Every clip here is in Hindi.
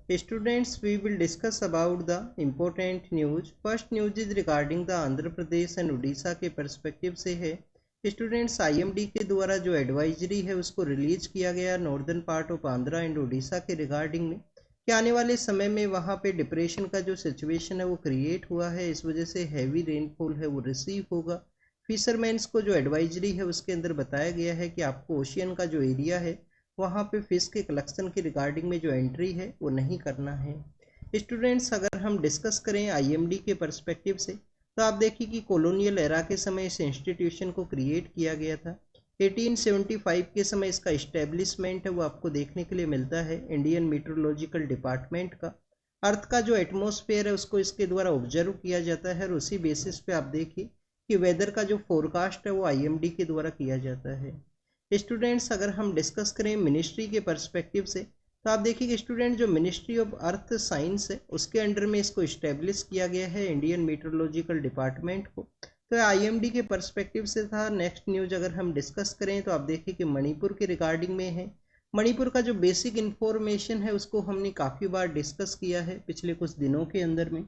Students, we will discuss about the important news. First news is regarding the Andhra Pradesh and Orissa के पर्सपेक्टिव से है। स्टूडेंट्स, आईएमडी के द्वारा जो एडवाइजरी है उसको रिलीज किया गया northern part of Andhra and Orissa के रिगार्डिंग में कि आने वाले समय में वहाँ पे डिप्रेशन का जो सिचुएशन है वो क्रिएट हुआ है, इस वजह से हैवी रेनफॉल है वो रिसीव होगा। फिशरमैन्स को जो एडवाइजरी है उसके अंदर बताया गया है कि आपको ओशियन का जो एरिया है वहाँ पे फिश के कलेक्शन की रिगार्डिंग में जो एंट्री है वो नहीं करना है। स्टूडेंट्स, अगर हम डिस्कस करें आईएमडी के पर्सपेक्टिव से तो आप देखिए कि कॉलोनियल एरा के समय इस इंस्टीट्यूशन को क्रिएट किया गया था। 1875 के समय इसका इस्टेब्लिशमेंट है वो आपको देखने के लिए मिलता है इंडियन मीटरोलॉजिकल डिपार्टमेंट का। अर्थ का जो एटमॉस्फेयर है उसको इसके द्वारा ऑब्जर्व किया जाता है और उसी बेसिस पे आप देखिए कि वेदर का जो फोरकास्ट है वो आईएमडी के द्वारा किया जाता है। स्टूडेंट्स, अगर हम डिस्कस करें मिनिस्ट्री के पर्सपेक्टिव से तो आप देखिए कि स्टूडेंट जो मिनिस्ट्री ऑफ अर्थ साइंस है उसके अंडर में इसको इस्टेब्लिश किया गया है इंडियन मीटरोलॉजिकल डिपार्टमेंट को। तो आईएमडी के पर्सपेक्टिव से था। नेक्स्ट न्यूज अगर हम डिस्कस करें तो आप देखिए कि मणिपुर के रिगार्डिंग में है। मणिपुर का जो बेसिक इन्फॉर्मेशन है उसको हमने काफ़ी बार डिस्कस किया है पिछले कुछ दिनों के अंदर में।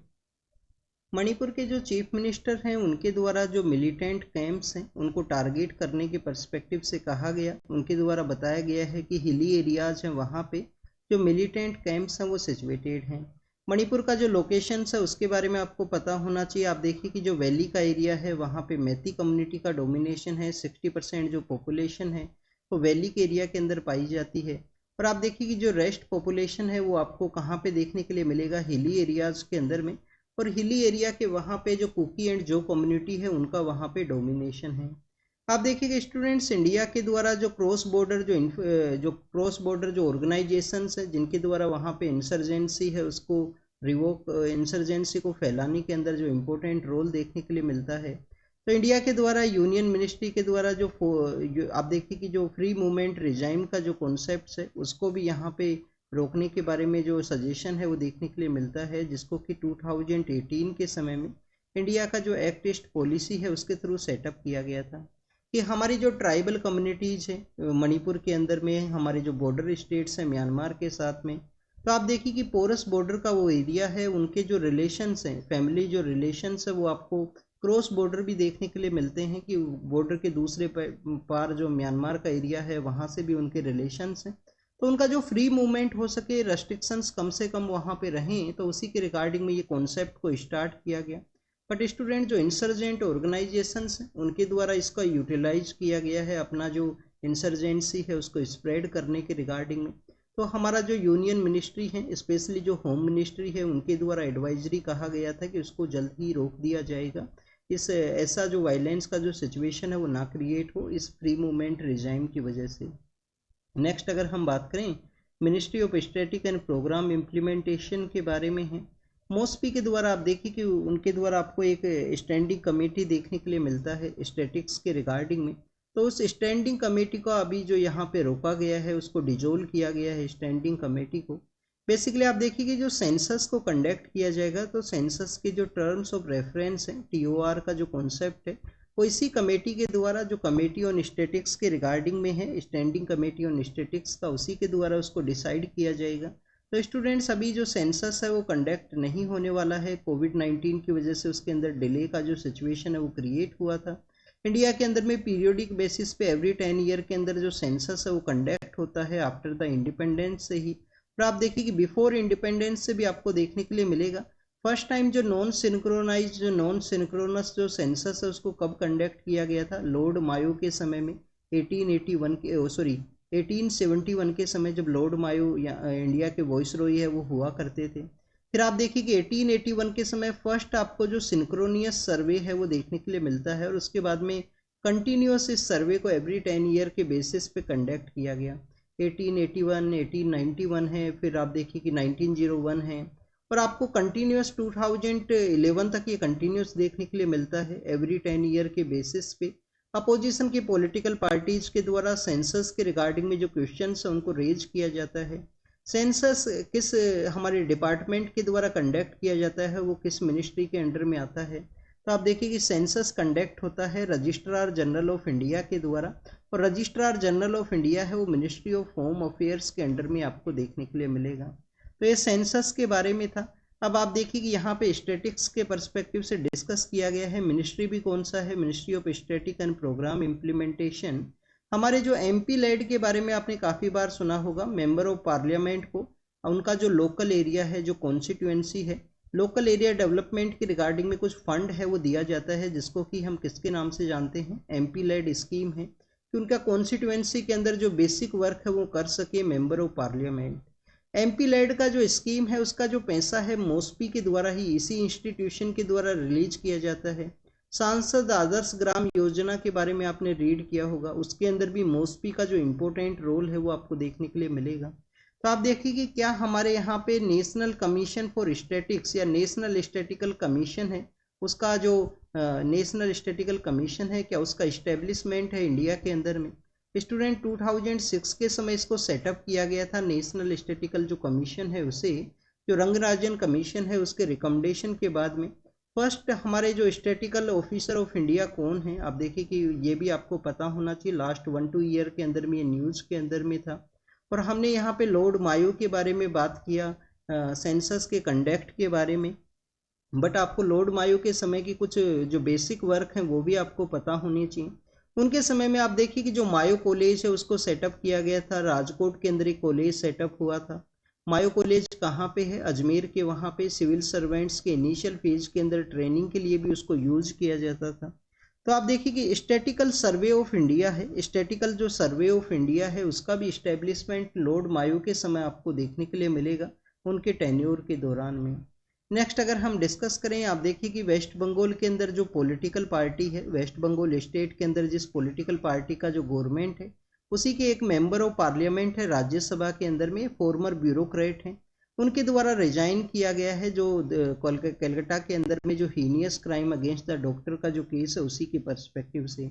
मणिपुर के जो चीफ मिनिस्टर हैं उनके द्वारा जो मिलिटेंट कैंप्स हैं उनको टारगेट करने के पर्सपेक्टिव से कहा गया, उनके द्वारा बताया गया है कि हिली एरियाज हैं वहाँ पे जो मिलिटेंट कैंप्स हैं वो सिचुएटेड हैं। मणिपुर का जो लोकेशन है उसके बारे में आपको पता होना चाहिए। आप देखिए कि जो वैली का एरिया है वहाँ पे मैती कम्युनिटी का डोमिनेशन है। 60% जो पॉपुलेशन है वो वैली के एरिया के अंदर पाई जाती है। और आप देखिए कि जो रेस्ट पॉपुलेशन है वो आपको कहाँ पे देखने के लिए मिलेगा, हिली एरियाज के अंदर में। और हिली एरिया के वहाँ पे जो कुकी एंड जो कम्युनिटी है उनका वहाँ पे डोमिनेशन है। आप देखिएगा स्टूडेंट्स, इंडिया के द्वारा जो क्रॉस बॉर्डर जो ऑर्गेनाइजेशंस है जिनके द्वारा वहाँ पे इंसर्जेंसी है उसको इंसर्जेंसी को फैलाने के अंदर जो इम्पोर्टेंट रोल देखने के लिए मिलता है। तो इंडिया के द्वारा यूनियन मिनिस्ट्री के द्वारा जो आप देखिए कि जो फ्री मूवमेंट रिजाइम का जो कॉन्सेप्ट है उसको भी यहाँ पे रोकने के बारे में जो सजेशन है वो देखने के लिए मिलता है, जिसको कि 2018 के समय में इंडिया का जो एक्ट ईस्ट पॉलिसी है उसके थ्रू सेटअप किया गया था कि हमारी जो ट्राइबल कम्युनिटीज़ हैं मणिपुर के अंदर में, हमारे जो बॉर्डर स्टेट्स हैं म्यांमार के साथ में, तो आप देखिए कि पोरस बॉर्डर का वो एरिया है, उनके जो रिलेशंस हैं, फैमिली जो रिलेशंस है वो आपको क्रॉस बॉर्डर भी देखने के लिए मिलते हैं कि बॉर्डर के दूसरे पार जो म्यांमार का एरिया है वहाँ से भी उनके रिलेशंस हैं। तो उनका जो फ्री मूवमेंट हो सके, रेस्ट्रिक्शंस कम से कम वहाँ पे रहें, तो उसी के रिगार्डिंग में ये कॉन्सेप्ट को स्टार्ट किया गया। बट स्टूडेंट जो इंसर्जेंट ऑर्गेनाइजेशंस हैं उनके द्वारा इसका यूटिलाइज किया गया है अपना जो इंसर्जेंसी है उसको स्प्रेड करने के रिगार्डिंग में। तो हमारा जो यूनियन मिनिस्ट्री है, स्पेशली जो होम मिनिस्ट्री है, उनके द्वारा एडवाइजरी कहा गया था कि उसको जल्द ही रोक दिया जाएगा, इस ऐसा जो वायलेंस का जो सिचुएशन है वो ना क्रिएट हो इस फ्री मूवमेंट रिजाइम की वजह से। नेक्स्ट अगर हम बात करें ministry of static and programme implementation के बारे में है। मोस्पी के द्वारा आप देखिए कि उनके द्वारा आपको एक स्टैंडिंग कमेटी देखने के लिए मिलता है स्टैटिक्स के रिगार्डिंग में। तो उस स्टैंडिंग कमेटी को अभी जो यहाँ पे रोका गया है उसको डिजोल्व किया गया है स्टैंडिंग कमेटी को। बेसिकली आप देखिए कि जो सेंसस को कंडक्ट किया जाएगा तो सेंसस के जो टर्म्स ऑफ रेफरेंस हैं, टीओआर का जो कॉन्सेप्ट है वो इसी कमेटी के द्वारा, जो कमेटी ऑन स्टैटिक्स के रिगार्डिंग में है, स्टैंडिंग कमेटी ऑन स्टैटिक्स का, उसी के द्वारा उसको डिसाइड किया जाएगा। तो स्टूडेंट्स, अभी जो सेंसस है वो कंडक्ट नहीं होने वाला है, कोविड-19 की वजह से उसके अंदर डिले का जो सिचुएशन है वो क्रिएट हुआ था। इंडिया के अंदर में पीरियोडिक बेसिस पे एवरी 10 ईयर के अंदर जो सेंसस है वो कंडक्ट होता है आफ्टर द इंडिपेंडेंस से ही। और आप देखिए कि बिफोर इंडिपेंडेंस से भी आपको देखने के लिए मिलेगा। फर्स्ट टाइम जो नॉन सिंक्रोनस जो सेंसस है उसको कब कंडक्ट किया गया था, लॉर्ड मायो के समय में 1871 के समय, जब लॉर्ड मायो इंडिया के वॉइसरॉय है वो हुआ करते थे। फिर आप देखिए कि 1881 के समय फर्स्ट आपको जो सिंक्रोनियस सर्वे है वो देखने के लिए मिलता है और उसके बाद में कंटिन्यूस इस सर्वे को एवरी 10 ईयर के बेसिस पे कंडक्ट किया गया। 1881, 1891 है, फिर आप देखिए कि 1901 है, और आपको कंटिन्यूस 2011 तक ये कंटिन्यूस देखने के लिए मिलता है एवरी 10 ईयर के बेसिस पे। अपोजिशन की पॉलिटिकल पार्टीज के द्वारा सेंसस के रिगार्डिंग में जो क्वेश्चंस है उनको रेज किया जाता है। सेंसस किस हमारे डिपार्टमेंट के द्वारा कंडक्ट किया जाता है, वो किस मिनिस्ट्री के अंडर में आता है। तो आप देखिए कि सेंसस कंडक्ट होता है रजिस्ट्रार जनरल ऑफ इंडिया के द्वारा, और रजिस्ट्रार जनरल ऑफ इंडिया है वो मिनिस्ट्री ऑफ होम अफेयर्स के अंडर में आपको देखने के लिए मिलेगा। तो ये सेंसस के बारे में था। अब आप देखिए कि यहाँ पे स्टैटिक्स के पर्सपेक्टिव से डिस्कस किया गया है। मिनिस्ट्री भी कौन सा है, ministry of static and programme implementation. हमारे जो एमपी लेड के बारे में आपने काफ़ी बार सुना होगा, मेंबर ऑफ पार्लियामेंट को उनका जो लोकल एरिया है, जो कॉन्स्टिट्यूएंसी है, लोकल एरिया डेवलपमेंट की रिगार्डिंग में कुछ फंड है वो दिया जाता है, जिसको कि हम किसके नाम से जानते हैं, एमपी लेड स्कीम है, कि उनका कॉन्स्टिट्यूएंसी के अंदर जो बेसिक वर्क है वो कर सके member of parliament. MP led का जो स्कीम है उसका जो पैसा है मोस्पी के द्वारा ही, इसी इंस्टीट्यूशन के द्वारा रिलीज किया जाता है। सांसद आदर्श ग्राम योजना के बारे में आपने रीड किया होगा, उसके अंदर भी मोस्पी का जो इम्पोर्टेंट रोल है वो आपको देखने के लिए मिलेगा। तो आप देखिए कि क्या हमारे यहाँ पे नेशनल कमीशन फॉर स्टैटिक्स या नेशनल स्टैटिकल कमीशन है, उसका जो नेशनल स्टैटिकल कमीशन है, क्या उसका इस्टेब्लिशमेंट है इंडिया के अंदर में। स्टूडेंट 2006 के समय इसको सेटअप किया गया था, नेशनल स्टैटिकल जो कमीशन है उसे, जो रंगराजन कमीशन है उसके रिकमेंडेशन के बाद में। फर्स्ट हमारे जो स्टैटिकल ऑफिसर ऑफ इंडिया कौन है, आप देखिए कि ये भी आपको पता होना चाहिए, लास्ट 1-2 ईयर के अंदर में ये न्यूज़ के अंदर में था। और हमने यहाँ पे लॉर्ड मायो के बारे में बात किया, सेंसस के कंडक्ट के बारे में। बट आपको लॉर्ड मायो के समय की कुछ जो बेसिक वर्क हैं वो भी आपको पता होनी चाहिए। उनके समय में आप देखिए कि जो मायो कॉलेज है उसको सेटअप किया गया था, राजकोट के अंदर एक कॉलेज सेटअप हुआ था। मायो कॉलेज कहाँ पे है, अजमेर के वहाँ पे सिविल सर्वेंट्स के इनिशियल फेज के अंदर ट्रेनिंग के लिए भी उसको यूज किया जाता था। तो आप देखिए कि स्टैटिकल सर्वे ऑफ इंडिया है, स्टैटिकल जो सर्वे ऑफ इंडिया है उसका भी इस्टेब्लिशमेंट लॉर्ड मायो के समय आपको देखने के लिए मिलेगा, उनके टेन्योर के दौरान में। नेक्स्ट अगर हम डिस्कस करें, आप देखिए कि वेस्ट बंगाल के अंदर जो पॉलिटिकल पार्टी है, वेस्ट बंगाल स्टेट के अंदर जिस पॉलिटिकल पार्टी का जो गवर्नमेंट है उसी के एक मेंबर ऑफ पार्लियामेंट है राज्यसभा के अंदर में, फॉर्मर ब्यूरोक्रेट हैं, उनके द्वारा रिजाइन किया गया है, जो कलकत्ता के अंदर में जो heinous crime against the doctor का जो केस है उसी के पर्सपेक्टिव से।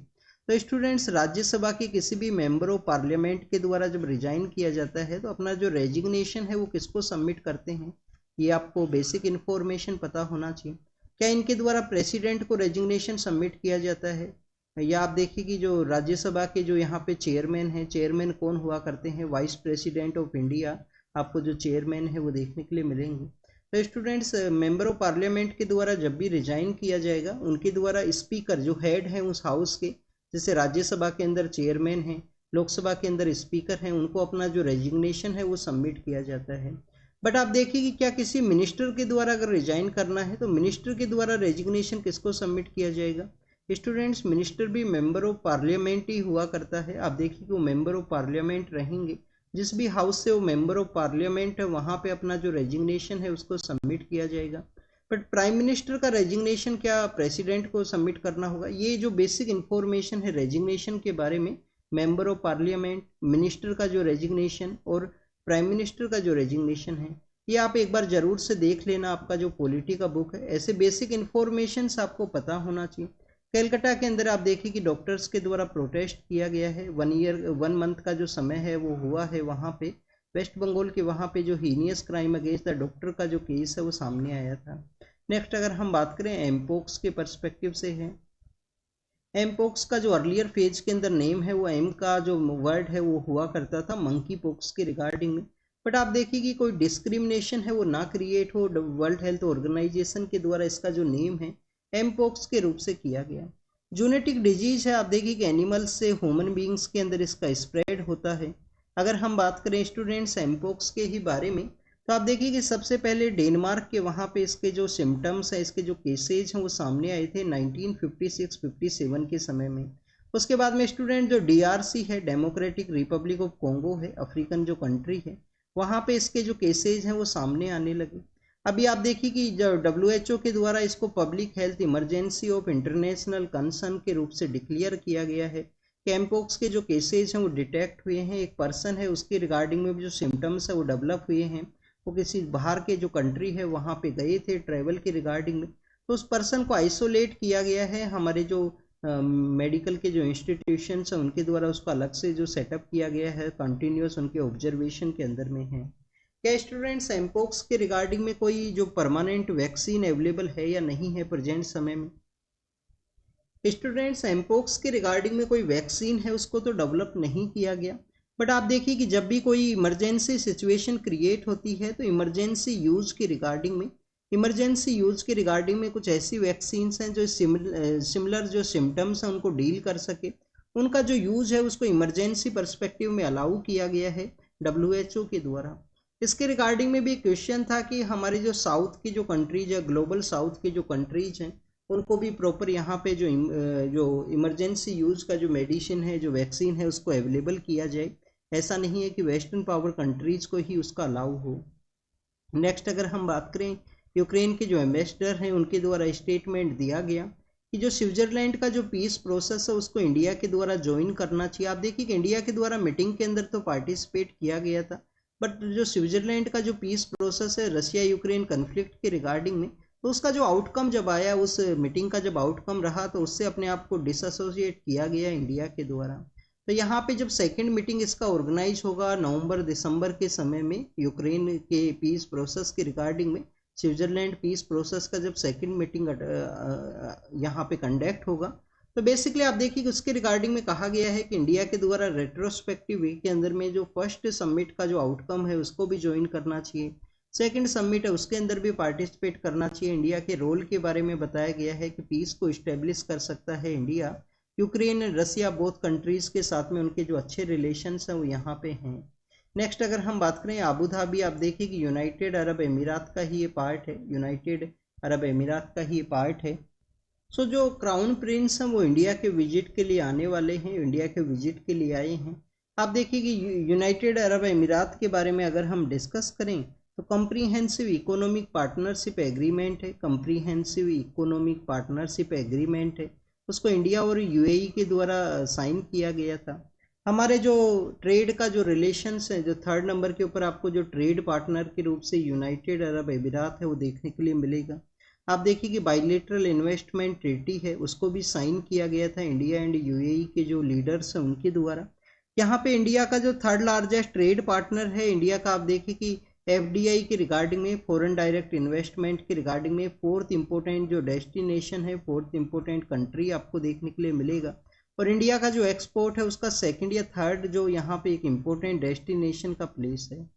तो स्टूडेंट्स, राज्यसभा के किसी भी मेंबर ऑफ पार्लियामेंट के द्वारा जब रिजाइन किया जाता है तो अपना जो रेजिग्नेशन है वो किसको सबमिट करते हैं, ये आपको बेसिक इन्फॉर्मेशन पता होना चाहिए। क्या इनके द्वारा प्रेसिडेंट को रेजिग्नेशन सबमिट किया जाता है, या आप देखिए कि जो राज्यसभा के जो यहाँ पे चेयरमैन हैं, चेयरमैन कौन हुआ करते हैं, वाइस प्रेसिडेंट ऑफ इंडिया, आपको जो चेयरमैन है वो देखने के लिए मिलेंगे। तो स्टूडेंट्स, मेंबर ऑफ पार्लियामेंट के द्वारा जब भी रिजाइन किया जाएगा उनके द्वारा स्पीकर जो हेड हैं उस हाउस के, जैसे राज्यसभा के अंदर चेयरमैन हैं, लोकसभा के अंदर स्पीकर हैं, उनको अपना जो रेजिग्नेशन है वो सबमिट किया जाता है। बट आप देखिए कि क्या किसी मिनिस्टर के द्वारा अगर रिजाइन करना है तो मिनिस्टर के द्वारा रेजिग्नेशन किसको सबमिट किया जाएगा। स्टूडेंट्स, मिनिस्टर भी मेंबर ऑफ पार्लियामेंट ही हुआ करता है। आप देखिए कि वो मेंबर ऑफ पार्लियामेंट रहेंगे, जिस भी हाउस से वो मेंबर ऑफ पार्लियामेंट है वहाँ पे अपना जो रेजिग्नेशन है उसको सबमिट किया जाएगा। बट प्राइम मिनिस्टर का रेजिग्नेशन क्या प्रेसिडेंट को सबमिट करना होगा, ये जो बेसिक इन्फॉर्मेशन है रेजिग्नेशन के बारे में, मेंबर ऑफ पार्लियामेंट, मिनिस्टर का जो रेजिग्नेशन और प्राइम मिनिस्टर का जो रेजिग्नेशन है, ये आप एक बार जरूर से देख लेना, आपका जो पॉलिटी का बुक है। ऐसे बेसिक इन्फॉर्मेशन आपको पता होना चाहिए। कलकत्ता के अंदर आप देखिए कि डॉक्टर्स के द्वारा प्रोटेस्ट किया गया है, 1 मंथ का जो समय है वो हुआ है वहाँ पे वेस्ट बंगाल के, वहाँ पे जो heinous crime against the doctor का जो केस है वो सामने आया था। नेक्स्ट अगर हम बात करें एमपोक्स के पर्सपेक्टिव से है, एमपोक्स का जो अर्लियर फेज के अंदर नेम है वो एम का जो वर्ड है वो हुआ करता था मंकी पोक्स के रिगार्डिंग में। बट आप देखिए कि कोई डिस्क्रिमिनेशन है वो ना क्रिएट हो, वर्ल्ड हेल्थ ऑर्गेनाइजेशन के द्वारा इसका जो नेम है एमपोक्स के रूप से किया गया। जूनेटिक डिजीज है, आप देखिए कि एनिमल्स से ह्यूमन बींग्स के अंदर इसका स्प्रेड होता है। अगर हम बात करें स्टूडेंट्स एमपोक्स के ही बारे में, तो आप देखिए कि सबसे पहले डेनमार्क के वहाँ पे इसके जो सिम्टम्स हैं, इसके जो केसेज हैं वो सामने आए थे 1956-57 के समय में। उसके बाद में स्टूडेंट जो डीआरसी है, डेमोक्रेटिक रिपब्लिक ऑफ कॉन्गो है, अफ्रीकन जो कंट्री है, वहाँ पे इसके जो केसेज हैं वो सामने आने लगे। अभी आप देखिए कि जो WHO के द्वारा इसको public health emergency of international concern के रूप से डिक्लेयर किया गया है। एमपोक्स के जो केसेज हैं वो डिटेक्ट हुए हैं, एक पर्सन है उसके रिगार्डिंग में भी जो सिम्टम्स है वो डेवलप हुए हैं, वो किसी बाहर के जो कंट्री है वहाँ पे गए थे ट्रैवल के रिगार्डिंग में, तो उस पर्सन को आइसोलेट किया गया है। हमारे जो मेडिकल के जो इंस्टीट्यूशंस हैं उनके द्वारा उसको अलग से जो सेटअप किया गया है, कंटिन्यूस उनके ऑब्जर्वेशन के अंदर में है। क्या स्टूडेंट्स एमपोक्स के रिगार्डिंग में कोई जो परमानेंट वैक्सीन अवेलेबल है या नहीं है प्रेजेंट समय में। स्टूडेंट्स एमपोक्स के रिगार्डिंग में कोई वैक्सीन है उसको तो डेवलप नहीं किया गया, बट आप देखिए कि जब भी कोई इमरजेंसी सिचुएशन क्रिएट होती है तो इमरजेंसी यूज के रिगार्डिंग में कुछ ऐसी वैक्सीन्स हैं जो सिमिलर जो सिम्टम्स हैं उनको डील कर सके, उनका जो यूज है उसको इमरजेंसी पर्सपेक्टिव में अलाउ किया गया है WHO के द्वारा। इसके रिगार्डिंग में भी क्वेश्चन था कि हमारे जो साउथ की जो कंट्रीज है, ग्लोबल साउथ की जो कंट्रीज हैं, उनको भी प्रॉपर यहाँ पे जो इमरजेंसी यूज का जो मेडिसिन है, जो वैक्सीन है, उसको अवेलेबल किया जाए। ऐसा नहीं है कि वेस्टर्न पावर कंट्रीज को ही उसका अलाउ हो। नेक्स्ट अगर हम बात करें, यूक्रेन के जो एम्बेसडर हैं उनके द्वारा स्टेटमेंट दिया गया कि जो स्विट्जरलैंड का जो पीस प्रोसेस है उसको इंडिया के द्वारा ज्वाइन करना चाहिए। आप देखिए कि इंडिया के द्वारा मीटिंग के अंदर तो पार्टिसिपेट किया गया था, बट जो स्विट्जरलैंड का जो पीस प्रोसेस है रशिया यूक्रेन कन्फ्लिक्ट के रिगार्डिंग में, तो उसका जो आउटकम जब आया, उस मीटिंग का जब आउटकम रहा, तो उससे अपने आप को डिसएसोसिएट किया गया इंडिया के द्वारा। तो यहाँ पे जब सेकंड मीटिंग इसका ऑर्गेनाइज होगा नवंबर दिसंबर के समय में, यूक्रेन के पीस प्रोसेस के रिगार्डिंग में स्विट्जरलैंड पीस प्रोसेस का जब सेकंड मीटिंग यहाँ पे कंडक्ट होगा, तो बेसिकली आप देखिए कि उसके रिगार्डिंग में कहा गया है कि इंडिया के द्वारा रेट्रोस्पेक्टिव वे के अंदर में जो फर्स्ट समिट का जो आउटकम है उसको भी ज्वाइन करना चाहिए, सेकंड समिट है उसके अंदर भी पार्टिसिपेट करना चाहिए। इंडिया के रोल के बारे में बताया गया है कि पीस को इस्टेब्लिश कर सकता है India, Ukraine Russia both countries के साथ में उनके जो अच्छे रिलेशंस हैं वो यहाँ पे हैं। नेक्स्ट अगर हम बात करें अबू धाबी, आप देखिए कि यूनाइटेड अरब अमीरात का ही ये पार्ट है, यूनाइटेड अरब अमीरात का ही ये पार्ट है। सो जो क्राउन प्रिंस हैं वो इंडिया के विजिट के लिए आने वाले हैं, इंडिया के विजिट के लिए आए हैं। आप देखिए कि यूनाइटेड अरब अमीरात के बारे में अगर हम डिस्कस करें तो कम्प्रीहेंसिव इकोनॉमिक पार्टनरशिप एग्रीमेंट है, कम्प्रीहेंसिव इकोनॉमिक पार्टनरशिप एग्रीमेंट है, उसको इंडिया और यूएई के द्वारा साइन किया गया था। हमारे जो ट्रेड का जो रिलेशंस है, जो थर्ड नंबर के ऊपर आपको जो ट्रेड पार्टनर के रूप से यूनाइटेड अरब अमीरात है वो देखने के लिए मिलेगा। आप देखिए कि बाइलेटरल इन्वेस्टमेंट ट्रीटी है उसको भी साइन किया गया था इंडिया एंड यूएई के जो लीडर्स हैं उनके द्वारा। यहाँ पे इंडिया का जो थर्ड लार्जेस्ट ट्रेड पार्टनर है इंडिया का, आप देखिए कि एफडीआई के रिगार्डिंग में, फॉरेन डायरेक्ट इन्वेस्टमेंट के रिगार्डिंग में फोर्थ इंपोर्टेंट जो डेस्टिनेशन है, फोर्थ इंपोर्टेंट कंट्री आपको देखने के लिए मिलेगा। और इंडिया का जो एक्सपोर्ट है उसका सेकंड या थर्ड जो यहाँ पे एक इम्पोर्टेंट डेस्टिनेशन का प्लेस है।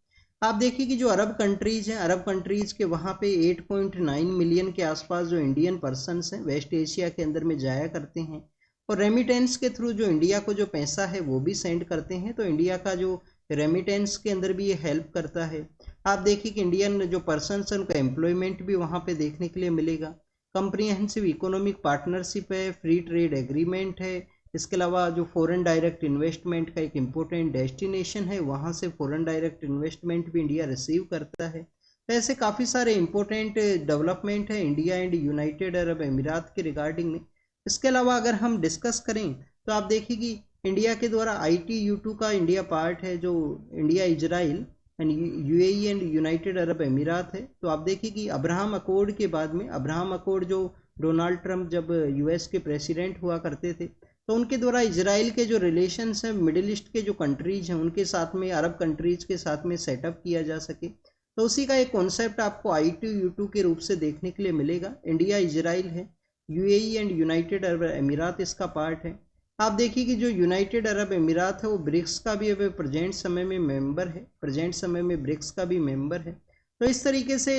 आप देखिए कि जो अरब कंट्रीज हैं, अरब कंट्रीज के वहाँ पे 8.9 मिलियन के आसपास जो इंडियन पर्सनस हैं वेस्ट एशिया के अंदर में जाया करते हैं, और रेमिटेंस के थ्रू जो इंडिया को जो पैसा है वो भी सेंड करते हैं। तो इंडिया का जो रेमिटेंस के अंदर भी ये हेल्प करता है। आप देखिए कि इंडियन जो पर्सनस हैं उनका एम्प्लॉयमेंट भी वहाँ पे देखने के लिए मिलेगा। कंप्रीहेंसिव इकोनॉमिक पार्टनरशिप है, फ्री ट्रेड एग्रीमेंट है, इसके अलावा जो फॉरेन डायरेक्ट इन्वेस्टमेंट का एक इम्पोर्टेंट डेस्टिनेशन है, वहाँ से फॉरेन डायरेक्ट इन्वेस्टमेंट भी इंडिया रिसीव करता है। तो ऐसे काफ़ी सारे इम्पोर्टेंट डेवलपमेंट है इंडिया एंड यूनाइटेड अरब अमीरात के रिगार्डिंग में। इसके अलावा अगर हम डिस्कस करें तो आप देखिए कि इंडिया के द्वारा ITU2 का इंडिया पार्ट है, जो India Israel and UAE and United Arab अमीरात है। तो आप देखिए कि अब्राहम अकॉर्ड के बाद में, अब्राहम अकॉर्ड जो डोनाल्ड ट्रंप जब US के प्रेसिडेंट हुआ करते थे, तो उनके द्वारा इजराइल के जो रिलेशंस हैं मिडिल ईस्ट के जो कंट्रीज हैं उनके साथ में, अरब कंट्रीज के साथ में सेटअप किया जा सके, तो उसी का एक कॉन्सेप्ट आपको ITU2 के रूप से देखने के लिए मिलेगा। इंडिया इजराइल है, यूएई एंड यूनाइटेड अरब अमीरात इसका पार्ट है। आप देखिए कि जो यूनाइटेड अरब अमीरात है वो ब्रिक्स का भी अब प्रेजेंट समय में मेंबर है, प्रेजेंट समय में ब्रिक्स का भी मेंबर है। तो इस तरीके से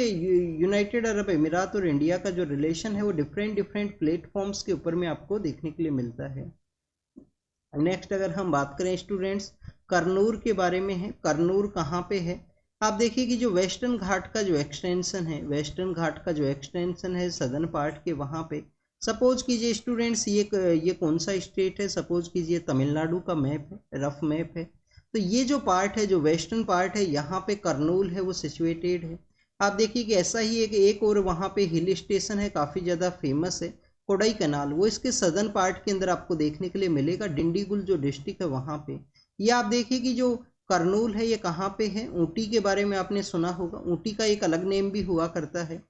यूनाइटेड अरब अमीरात और इंडिया का जो रिलेशन है वो डिफरेंट डिफरेंट प्लेटफॉर्म्स के ऊपर में आपको देखने के लिए मिलता है। नेक्स्ट अगर हम बात करें स्टूडेंट्स, करनूर के बारे में है। करनूर कहाँ पे है? आप देखिए कि जो वेस्टर्न घाट का जो एक्सटेंशन है, वेस्टर्न घाट का जो एक्सटेंशन है सदर्न पार्ट के, वहाँ पे सपोज कीजिए स्टूडेंट्स ये कौन सा स्टेट है, सपोज कीजिए तमिलनाडु का मैप है, रफ मैप है। तो ये जो पार्ट है, जो वेस्टर्न पार्ट है, यहाँ पे करनूल है वो सिचुएटेड है। आप देखिए कि ऐसा ही एक और वहाँ पे हिल स्टेशन है काफ़ी ज़्यादा फेमस है, कोडाई कैनाल, वो इसके सदर्न पार्ट के अंदर आपको देखने के लिए मिलेगा, डिंडीगुल जो डिस्ट्रिक्ट है वहाँ पे। ये आप देखिए कि जो करनूल है ये कहाँ पे है? ऊटी के बारे में आपने सुना होगा, ऊटी का एक अलग नेम भी हुआ करता है,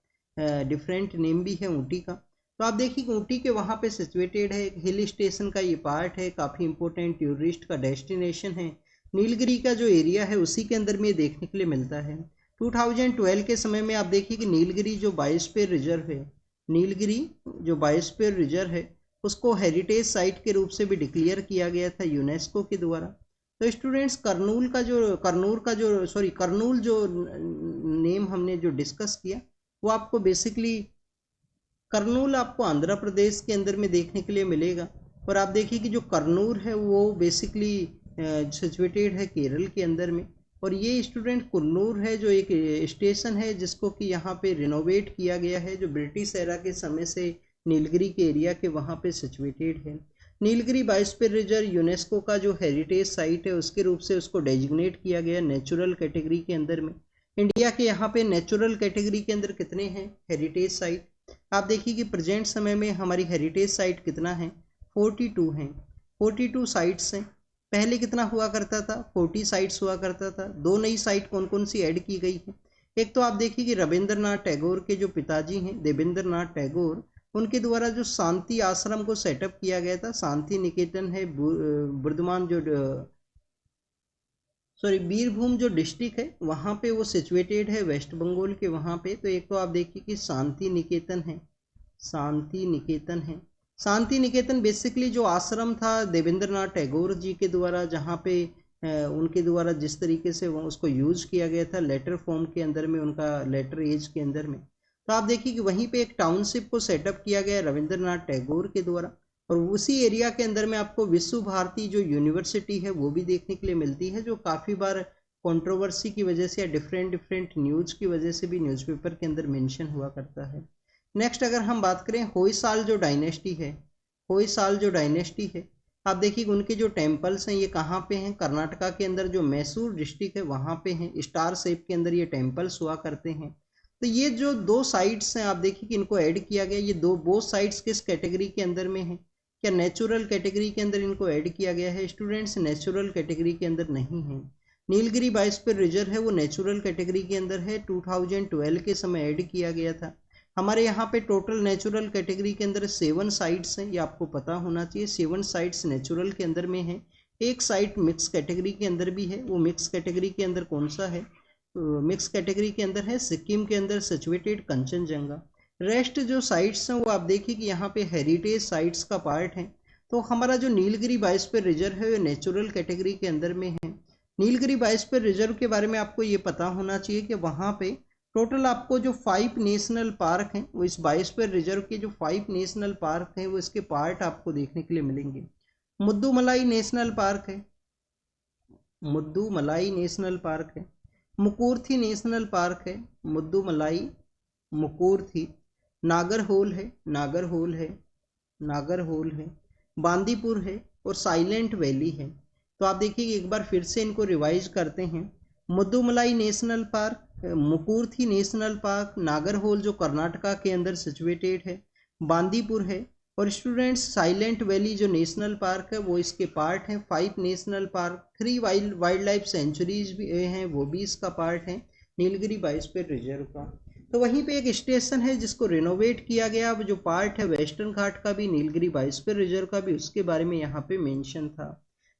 डिफरेंट नेम भी है ऊटी का। तो आप देखिए ऊटी के वहाँ पे सिचुएटेड है, एक हिल स्टेशन का ये पार्ट है, काफ़ी इंपॉर्टेंट टूरिस्ट का डेस्टिनेशन है। नीलगिरी का जो एरिया है उसी के अंदर में देखने के लिए मिलता है। 2012 के समय में आप देखिए कि नीलगिरी जो बायोस्फीयर रिजर्व है, नीलगिरी जो बायोस्फीयर रिजर्व है उसको हेरिटेज साइट के रूप से भी डिक्लेयर किया गया था यूनेस्को के द्वारा। तो स्टूडेंट्स कर्नूल जो नेम हमने जो डिस्कस किया वो आपको बेसिकली कर्नूल आपको आंध्र प्रदेश के अंदर में देखने के लिए मिलेगा। और आप देखिए कि जो कर्नूल है वो बेसिकली सिचुएटेड है केरल के अंदर में। और ये स्टूडेंट कुन्नूर है जो एक स्टेशन है जिसको कि यहाँ पे रिनोवेट किया गया है, जो ब्रिटिश एरा के समय से नीलगिरी के एरिया के वहाँ पे सिचुएटेड है। नीलगिरी बायोस्फीयर रिजर्व यूनेस्को का जो हेरिटेज साइट है उसके रूप से उसको डेजिग्नेट किया गया नेचुरल कैटेगरी के अंदर में। इंडिया के यहाँ पे नेचुरल कैटेगरी के अंदर कितने हैं हेरिटेज साइट? आप देखिए कि प्रेजेंट समय में हमारी हेरिटेज साइट कितना है, 42 हैं। 42 साइट्स हैं। पहले कितना हुआ करता था, 40 साइट्स हुआ करता था। दो नई साइट कौन कौन सी ऐड की गई है? एक तो आप देखिए कि रविंद्रनाथ टैगोर के जो पिताजी हैं देवेंद्रनाथ टैगोर, उनके द्वारा जो शांति आश्रम को सेटअप किया गया था, शांति निकेतन है बुर्दमान जो बीरभूम जो डिस्ट्रिक्ट है वहाँ पे वो सिचुएटेड है वेस्ट बंगाल के वहाँ पे। तो एक तो आप देखिए कि शांति निकेतन है, शांति निकेतन है। शांति निकेतन बेसिकली जो आश्रम था देवेंद्रनाथ टैगोर जी के द्वारा, जहाँ पे उनके द्वारा जिस तरीके से उसको यूज किया गया था लेटर फॉर्म के अंदर में, उनका लेटर एज के अंदर में। तो आप देखिए कि वहीं पे एक टाउनशिप को सेटअप किया गया रविंद्रनाथ टैगोर के द्वारा। और उसी एरिया के अंदर में आपको विश्व भारती जो यूनिवर्सिटी है वो भी देखने के लिए मिलती है, जो काफ़ी बार कंट्रोवर्सी की वजह से या डिफरेंट न्यूज़ की वजह से भी न्यूज़पेपर के अंदर मेंशन हुआ करता है। नेक्स्ट अगर हम बात करें होयसाल जो डायनेस्टी है, होयसाल जो डायनेस्टी है, आप देखिए उनके जो टेम्पल्स हैं ये कहाँ पे हैं, कर्नाटका के अंदर जो मैसूर डिस्ट्रिक्ट है वहाँ पे हैं। स्टार शेप के अंदर ये टेम्पल्स हुआ करते हैं। तो ये जो दो साइट्स हैं आप देखिए कि इनको ऐड किया गया, ये दो बोथ साइट्स किस कैटेगरी के अंदर में है? क्या नेचुरल कैटेगरी के अंदर इनको ऐड किया गया है? स्टूडेंट्स नेचुरल कैटेगरी के अंदर नहीं है। नीलगिरी बायोस्फीयर रिजर्व है वो नेचुरल कैटेगरी के अंदर है, 2012 के समय ऐड किया गया था। हमारे यहाँ पे टोटल नेचुरल कैटेगरी के अंदर 7 साइट्स हैं, ये आपको पता होना चाहिए। 7 साइट्स नेचुरल के अंदर में है, एक साइट मिक्स कैटेगरी के अंदर भी है। वो मिक्स कैटेगरी के अंदर कौन सा है? मिक्स कैटेगरी के अंदर है सिक्किम के अंदर सिचुएटेड कंचनजंगा। रेस्ट जो साइट्स हैं वो आप देखिए कि यहाँ पे हेरिटेज साइट्स का पार्ट है। तो हमारा जो नीलगिरी बायोस्फीयर रिजर्व है वो नेचुरल कैटेगरी के अंदर में है। नीलगिरी बायोस्फीयर रिजर्व के बारे में आपको ये पता होना चाहिए कि वहाँ पे टोटल आपको जो 5 नेशनल पार्क हैं वो इस बायोस्फीयर रिजर्व के जो 5 नेशनल पार्क हैं वो इसके पार्ट आपको देखने के लिए मिलेंगे। मुद्दुमलाई नेशनल पार्क है, मुद्दुमलाई नेशनल पार्क है। मुकुर्थी नेशनल पार्क है, मुद्दुमलाई मुकुर्थी। नागरहोल है, नागरहोल है, नागरहोल है। बांदीपुर है और साइलेंट वैली है। तो आप देखिए एक बार फिर से इनको रिवाइज करते हैं। Mudumalai national park, Mukurthi national park, Nagarhole जो कर्नाटका के अंदर सिचुएटेड है, बांदीपुर है। और स्टूडेंट्स साइलेंट वैली जो नेशनल पार्क है वो इसके पार्ट हैं। 5 national park, 3 wild life sanctuaries भी हैं वो भी इसका पार्ट है नीलगिरी बायोस्फीयर रिजर्व का। तो वहीं पे एक स्टेशन है जिसको रिनोवेट किया गया, अब जो पार्ट है वेस्टर्न घाट का भी नीलगिरी बायोस्फीयर रिजर्व का भी, उसके बारे में यहाँ पे मेंशन था।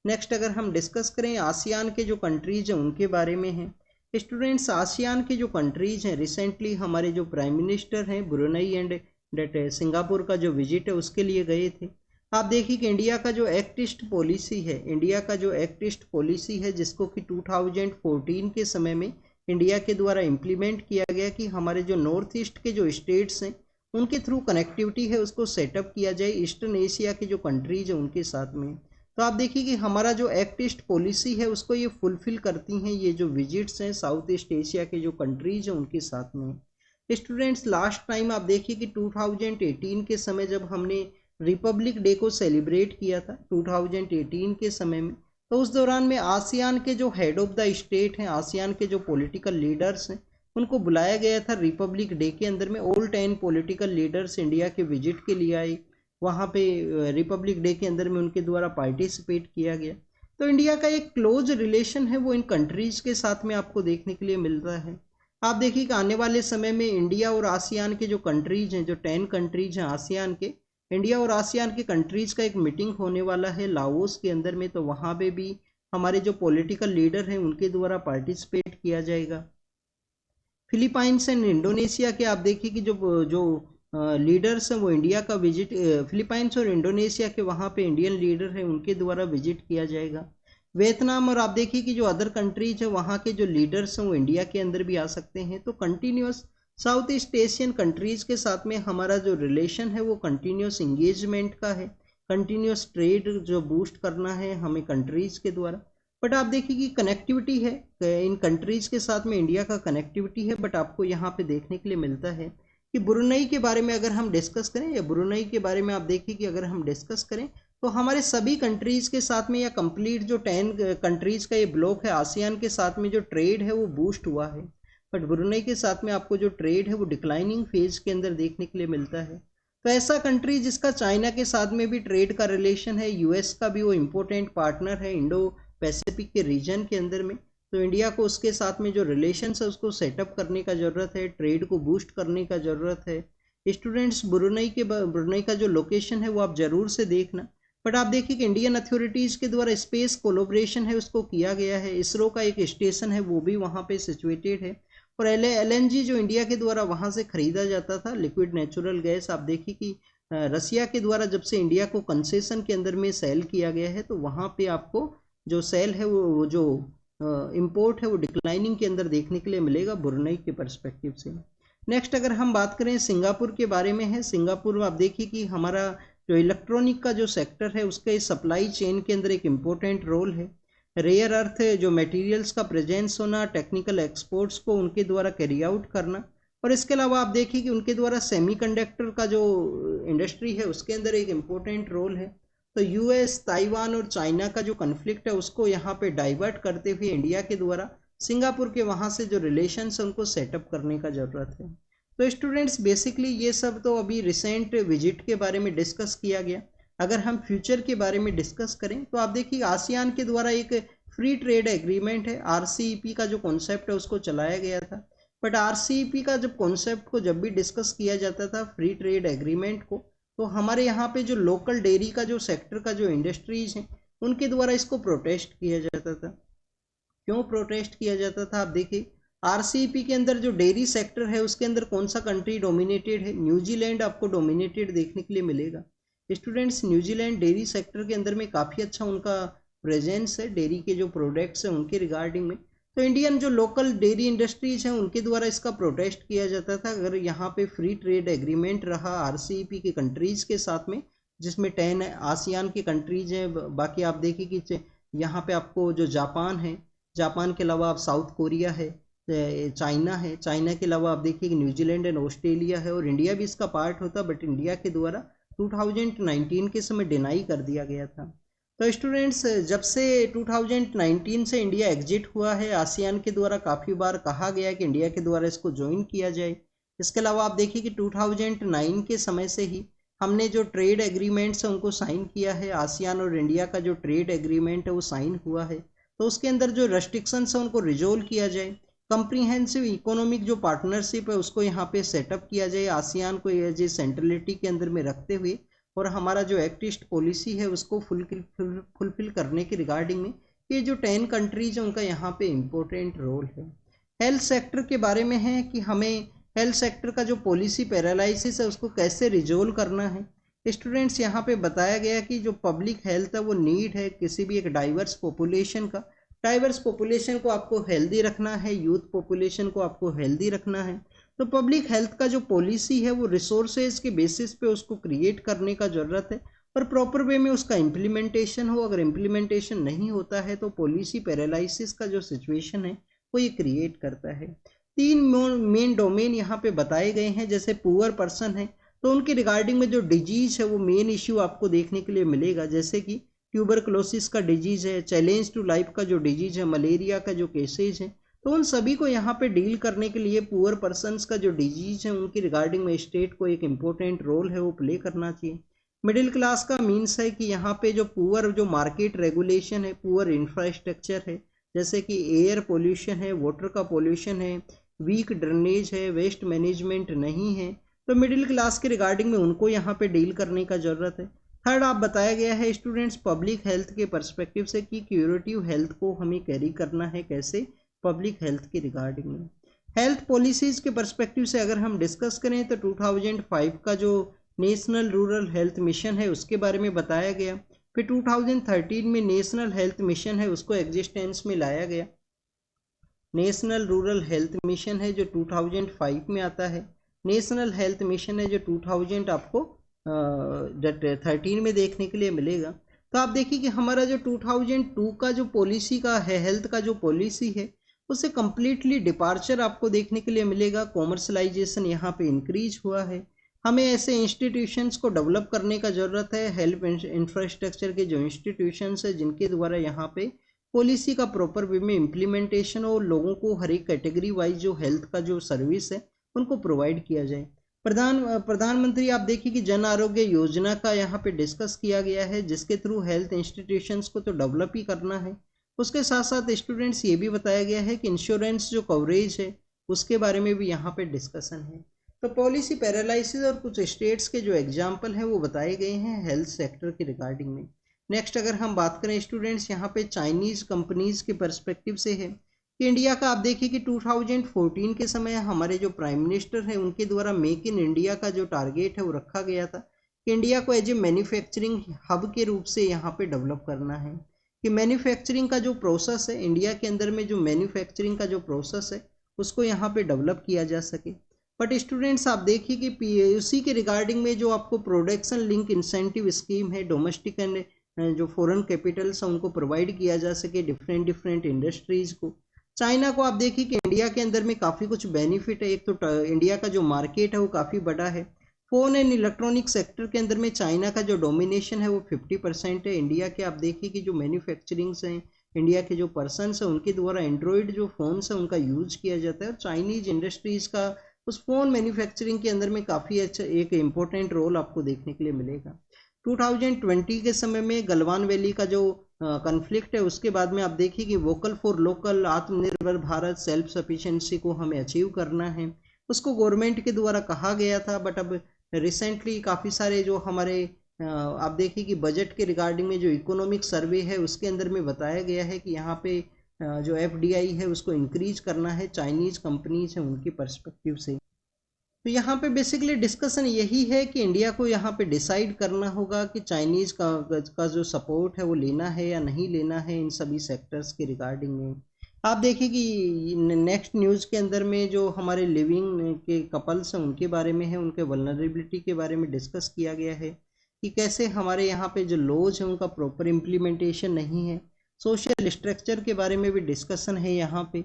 नेक्स्ट अगर हम डिस्कस करें आसियान के जो कंट्रीज हैं उनके बारे में है। स्टूडेंट्स आसियान के जो कंट्रीज हैं, रिसेंटली हमारे जो प्राइम मिनिस्टर हैं ब्रुनई एंड सिंगापुर का जो विजिट है उसके लिए गए थे। आप देखिए कि इंडिया का जो एक्ट ईस्ट पॉलिसी है, इंडिया का जो एक्ट ईस्ट पॉलिसी है जिसको कि 2014 के समय में इंडिया के द्वारा इम्प्लीमेंट किया गया कि हमारे जो नॉर्थ ईस्ट के जो स्टेट्स हैं उनके थ्रू कनेक्टिविटी है उसको सेटअप किया जाए ईस्टर्न एशिया के जो कंट्रीज हैं उनके साथ में। तो आप देखिए कि हमारा जो एक्ट ईस्ट पॉलिसी है उसको ये फुलफिल करती हैं ये जो विजिट्स हैं साउथ ईस्ट एशिया के जो कंट्रीज हैं उनके साथ में। स्टूडेंट्स लास्ट टाइम आप देखिए कि 2018 के समय जब हमने रिपब्लिक डे को सेलिब्रेट किया था 2018 के समय में, तो उस दौरान में आसियान के जो हेड ऑफ द स्टेट हैं, आसियान के जो पॉलिटिकल लीडर्स हैं, उनको बुलाया गया था रिपब्लिक डे के अंदर में। ऑल 10 पॉलिटिकल लीडर्स इंडिया के विजिट के लिए आए, वहाँ पे रिपब्लिक डे के अंदर में उनके द्वारा पार्टिसिपेट किया गया। तो इंडिया का एक क्लोज रिलेशन है वो इन कंट्रीज के साथ में आपको देखने के लिए मिलता है। आप देखिए कि आने वाले समय में इंडिया और आसियान के जो कंट्रीज हैं, जो 10 कंट्रीज हैं आसियान के, इंडिया और आसियान के कंट्रीज का एक मीटिंग होने वाला है लाओस के अंदर में। तो वहाँ पे भी हमारे जो पॉलिटिकल लीडर हैं उनके द्वारा पार्टिसिपेट किया जाएगा। फिलीपाइंस एंड इंडोनेशिया के आप देखिए कि जो जो लीडर्स हैं वो इंडिया का विजिट, फिलीपाइंस और इंडोनेशिया के वहाँ पे इंडियन लीडर हैं उनके द्वारा विजिट किया जाएगा। वियतनाम और आप देखिए कि जो अदर कंट्रीज है वहाँ के जो लीडर्स हैं वो इंडिया के अंदर भी आ सकते हैं। तो continuous south east Asian countries के साथ में हमारा जो रिलेशन है वो कंटिन्यूस इंगेजमेंट का है, कंटिन्यूस ट्रेड जो बूस्ट करना है हमें कंट्रीज के द्वारा। बट आप देखिए कि कनेक्टिविटी है इन कंट्रीज के साथ में, इंडिया का कनेक्टिविटी है, बट आपको यहाँ पे देखने के लिए मिलता है कि ब्रुनई के बारे में अगर हम डिस्कस करें, या ब्रुनई के बारे में आप देखिए कि अगर हम डिस्कस करें तो हमारे सभी कंट्रीज के साथ में या कंप्लीट जो 10 कंट्रीज का ये ब्लॉक है आसियान के साथ में जो ट्रेड है वो बूस्ट हुआ है। बट ब्रुनई के साथ में आपको जो ट्रेड है वो डिक्लाइनिंग फेज के अंदर देखने के लिए मिलता है। तो ऐसा कंट्री जिसका चाइना के साथ में भी ट्रेड का रिलेशन है, यूएस का भी वो इम्पोर्टेंट पार्टनर है इंडो पैसिफिक के रीजन के अंदर में, तो इंडिया को उसके साथ में जो रिलेशन है उसको सेटअप करने का ज़रूरत है, ट्रेड को बूस्ट करने का ज़रूरत है। स्टूडेंट्स ब्रुनई का जो लोकेशन है वो आप ज़रूर से देखना। बट आप देखिए कि इंडियन अथॉरिटीज़ के द्वारा स्पेस कोलोब्रेशन है उसको किया गया है, इसरो का एक स्टेशन है वो भी वहाँ पे सिचुएटेड है। और एलएनजी जो इंडिया के द्वारा वहाँ से खरीदा जाता था लिक्विड नेचुरल गैस, आप देखिए कि रसिया के द्वारा जब से इंडिया को कंसेशन के अंदर में सेल किया गया है तो वहाँ पे आपको जो सेल है वो जो इम्पोर्ट है वो डिक्लाइनिंग के अंदर देखने के लिए मिलेगा ब्रुनई के परस्पेक्टिव से। नेक्स्ट अगर हम बात करें सिंगापुर के बारे में है, सिंगापुर में आप देखिए कि हमारा जो इलेक्ट्रॉनिक का जो सेक्टर है उसके सप्लाई चेन के अंदर एक इम्पोर्टेंट रोल है। रेयर अर्थ जो मटेरियल्स का प्रेजेंस होना, टेक्निकल एक्सपोर्ट्स को उनके द्वारा कैरी आउट करना, और इसके अलावा आप देखिए कि उनके द्वारा सेमीकंडक्टर का जो इंडस्ट्री है उसके अंदर एक इम्पोर्टेंट रोल है। तो यूएस, ताइवान और चाइना का जो कन्फ्लिक्ट है उसको यहाँ पे डाइवर्ट करते हुए इंडिया के द्वारा सिंगापुर के वहाँ से जो रिलेशंस है उनको सेटअप करने का ज़रूरत है। तो स्टूडेंट्स बेसिकली ये सब तो अभी रिसेंट विजिट के बारे में डिस्कस किया गया। अगर हम फ्यूचर के बारे में डिस्कस करें तो आप देखिए आसियान के द्वारा एक फ्री ट्रेड एग्रीमेंट है, आरसीईपी का जो कॉन्सेप्ट है उसको चलाया गया था। बट आरसीईपी का जब कॉन्सेप्ट को जब भी डिस्कस किया जाता था फ्री ट्रेड एग्रीमेंट को, तो हमारे यहाँ पे जो लोकल डेयरी का जो सेक्टर का जो इंडस्ट्रीज हैं उनके द्वारा इसको प्रोटेस्ट किया जाता था। क्यों प्रोटेस्ट किया जाता था? आप देखिए आरसीईपी के अंदर जो डेयरी सेक्टर है उसके अंदर कौन सा कंट्री डोमिनेटेड है? न्यूजीलैंड आपको डोमिनेटेड देखने के लिए मिलेगा। स्टूडेंट्स न्यूजीलैंड डेयरी सेक्टर के अंदर में काफ़ी अच्छा उनका प्रेजेंस है, डेयरी के जो प्रोडक्ट्स हैं उनके रिगार्डिंग में। तो इंडियन जो लोकल डेयरी इंडस्ट्रीज हैं उनके द्वारा इसका प्रोटेस्ट किया जाता था। अगर यहाँ पे फ्री ट्रेड एग्रीमेंट रहा आरसीईपी के कंट्रीज़ के साथ में, जिसमें 10 आसियान की कंट्रीज हैं, बाकी आप देखिए कि यहाँ पे आपको जो जापान है, जापान के अलावा आप साउथ कोरिया है, चाइना है, चाइना के अलावा आप देखिए कि न्यूजीलैंड एंड ऑस्ट्रेलिया है, और इंडिया भी इसका पार्ट होता, बट इंडिया के द्वारा 2019 के समय डिनाई कर दिया गया था। तो स्टूडेंट्स जब से 2019 से इंडिया एग्जिट हुआ है आसियान के द्वारा काफ़ी बार कहा गया कि इंडिया के द्वारा इसको ज्वाइन किया जाए। इसके अलावा आप देखिए कि 2009 के समय से ही हमने जो ट्रेड एग्रीमेंट्स हैं उनको साइन किया है। आसियान और इंडिया का जो ट्रेड एग्रीमेंट है वो साइन हुआ है, तो उसके अंदर जो रेस्ट्रिक्शंस हैं उनको रिजोल्व किया जाए। कंप्रीहेंसिव इकोनॉमिक जो पार्टनरशिप है उसको यहाँ पे सेटअप किया जाए आसियान को एज ए सेंट्रलिटी के अंदर में रखते हुए, और हमारा जो एक्ट ईस्ट पॉलिसी है उसको फुलफिल करने के रिगार्डिंग में ये जो 10 कंट्रीज हैं उनका यहाँ पे इम्पोर्टेंट रोल है। हेल्थ सेक्टर के बारे में है कि हमें हेल्थ सेक्टर का जो पॉलिसी पैरालिसिस है उसको कैसे रिजोल्व करना है। स्टूडेंट्स यहाँ पे बताया गया कि जो पब्लिक हेल्थ है वो नीड है किसी भी एक डाइवर्स पॉपुलेशन का। डाइवर्स पॉपुलेशन को आपको हेल्दी रखना है, यूथ पॉपुलेशन को आपको हेल्दी रखना है। तो पब्लिक हेल्थ का जो पॉलिसी है वो रिसोर्सेज के बेसिस पे उसको क्रिएट करने का ज़रूरत है, और प्रॉपर वे में उसका इम्प्लीमेंटेशन हो। अगर इम्प्लीमेंटेशन नहीं होता है तो पॉलिसी पैरालिसिस का जो सिचुएशन है वो ये क्रिएट करता है। 3 मेन डोमेन यहाँ पे बताए गए हैं। जैसे पुअर पर्सन है तो उनके रिगार्डिंग में जो डिजीज है वो मेन इश्यू आपको देखने के लिए मिलेगा, जैसे कि ट्यूबरक्लोसिस का डिजीज है, चैलेंज टू लाइफ का जो डिजीज है, मलेरिया का जो केसेज है, तो उन सभी को यहाँ पे डील करने के लिए पुअर पर्सनस का जो डिजीज है उनकी रिगार्डिंग में स्टेट को एक इम्पोर्टेंट रोल है वो प्ले करना चाहिए। मिडिल क्लास का मीन्स है कि यहाँ पे जो पुअर जो मार्केट रेगुलेशन है, पुअर इंफ्रास्ट्रक्चर है, जैसे कि एयर पोल्यूशन है, वाटर का पोल्यूशन है, वीक ड्रेनेज है, वेस्ट मैनेजमेंट नहीं है, तो मिडिल क्लास के रिगार्डिंग में उनको यहाँ पे डील करने का ज़रूरत है। थर्ड आप बताया गया है स्टूडेंट्स पब्लिक हेल्थ के परस्पेक्टिव से कि क्यूरेटिव हेल्थ को हमें कैरी करना है कैसे, पब्लिक हेल्थ के रिगार्डिंग में। हेल्थ पॉलिसीज़ के परस्पेक्टिव से अगर हम डिस्कस करें तो 2005 का जो नेशनल रूरल हेल्थ मिशन है उसके बारे में बताया गया। फिर 2013 में नेशनल हेल्थ मिशन है उसको एग्जिस्टेंस में लाया गया। नेशनल रूरल हेल्थ मिशन है जो 2005 में आता है। नेशनल हेल्थ मिशन है जो 2000 आपको 13 में देखने के लिए मिलेगा। तो आप देखिए कि हमारा जो 2002 का जो पॉलिसी का है, हेल्थ का जो पॉलिसी है, उससे कम्प्लीटली डिपार्चर आपको देखने के लिए मिलेगा। कॉमर्शलाइजेशन यहाँ पे इंक्रीज हुआ है। हमें ऐसे इंस्टीट्यूशंस को डेवलप करने का ज़रूरत है, हेल्थ इंफ्रास्ट्रक्चर के जो इंस्टीट्यूशंस है जिनके द्वारा यहाँ पे पॉलिसी का प्रॉपर वे में इम्प्लीमेंटेशन और लोगों को हर एक कैटेगरी वाइज जो हेल्थ का जो सर्विस है उनको प्रोवाइड किया जाए। प्रधानमंत्री आप देखिए कि जन आरोग्य योजना का यहाँ पे डिस्कस किया गया है, जिसके थ्रू हेल्थ इंस्टीट्यूशंस को तो डेवलप ही करना है, उसके साथ साथ स्टूडेंट्स ये भी बताया गया है कि इंश्योरेंस जो कवरेज है उसके बारे में भी यहाँ पे डिस्कशन है। तो पॉलिसी पैरालिसिस और कुछ स्टेट्स के जो एग्जाम्पल हैं वो बताए गए हैं हेल्थ सेक्टर के रिगार्डिंग में। नेक्स्ट अगर हम बात करें स्टूडेंट्स, यहाँ पे चाइनीज कंपनीज के पर्सपेक्टिव से है कि इंडिया का आप देखिए कि 2014 के समय हमारे जो प्राइम मिनिस्टर है उनके द्वारा मेक इन इंडिया का जो टारगेट है वो रखा गया था कि इंडिया को एज ए मैन्युफैक्चरिंग हब के रूप से यहाँ पे डेवलप करना है, कि मैन्युफैक्चरिंग का जो प्रोसेस है इंडिया के अंदर में, जो मैन्युफैक्चरिंग का जो प्रोसेस है उसको यहाँ पे डेवलप किया जा सके। बट स्टूडेंट्स आप देखिए कि उसी के रिगार्डिंग में जो आपको प्रोडक्शन लिंक इंसेंटिव स्कीम है, डोमेस्टिक एंड जो फॉरेन कैपिटल्स हैं उनको प्रोवाइड किया जा सके डिफरेंट इंडस्ट्रीज को। चाइना को आप देखिए कि इंडिया के अंदर में काफ़ी कुछ बेनिफिट है। एक तो इंडिया का जो मार्केट है वो काफ़ी बड़ा है। फ़ोन एंड इलेक्ट्रॉनिक सेक्टर के अंदर में चाइना का जो डोमिनेशन है वो 50% है। इंडिया के आप देखिए कि जो मैन्युफैक्चरिंग्स हैं, इंडिया के जो पर्सनस हैं उनके द्वारा एंड्रॉयड जो फ़ोन्स हैं उनका यूज किया जाता है, और चाइनीज इंडस्ट्रीज़ का उस फ़ोन मैन्युफैक्चरिंग के अंदर में काफ़ी अच्छा एक इम्पोर्टेंट रोल आपको देखने के लिए मिलेगा। 2020 के समय में गलवान वैली का जो कन्फ्लिक्ट है उसके बाद में आप देखिए कि वोकल फॉर लोकल, आत्मनिर्भर भारत, सेल्फ सफिशिएंसी को हमें अचीव करना है, उसको गवर्नमेंट के द्वारा कहा गया था। बट अब रिसेंटली काफ़ी सारे जो हमारे आप देखिए कि बजट के रिगार्डिंग में जो इकोनॉमिक सर्वे है उसके अंदर में बताया गया है कि यहाँ पे जो FDI है उसको इंक्रीज करना है, चाइनीज कंपनीज हैं उनकी पर्सपेक्टिव से। तो यहाँ पे बेसिकली डिस्कशन यही है कि इंडिया को यहाँ पे डिसाइड करना होगा कि चाइनीज़ का जो सपोर्ट है वो लेना है या नहीं लेना है इन सभी सेक्टर्स के रिगार्डिंग में। आप देखिए कि नेक्स्ट न्यूज़ के अंदर में जो हमारे लिविंग के कपल्स हैं उनके बारे में है, उनके वल्नरेबिलिटी के बारे में डिस्कस किया गया है कि कैसे हमारे यहाँ पे जो लॉज हैं उनका प्रॉपर इम्प्लीमेंटेशन नहीं है। सोशल स्ट्रक्चर के बारे में भी डिस्कशन है यहाँ पे।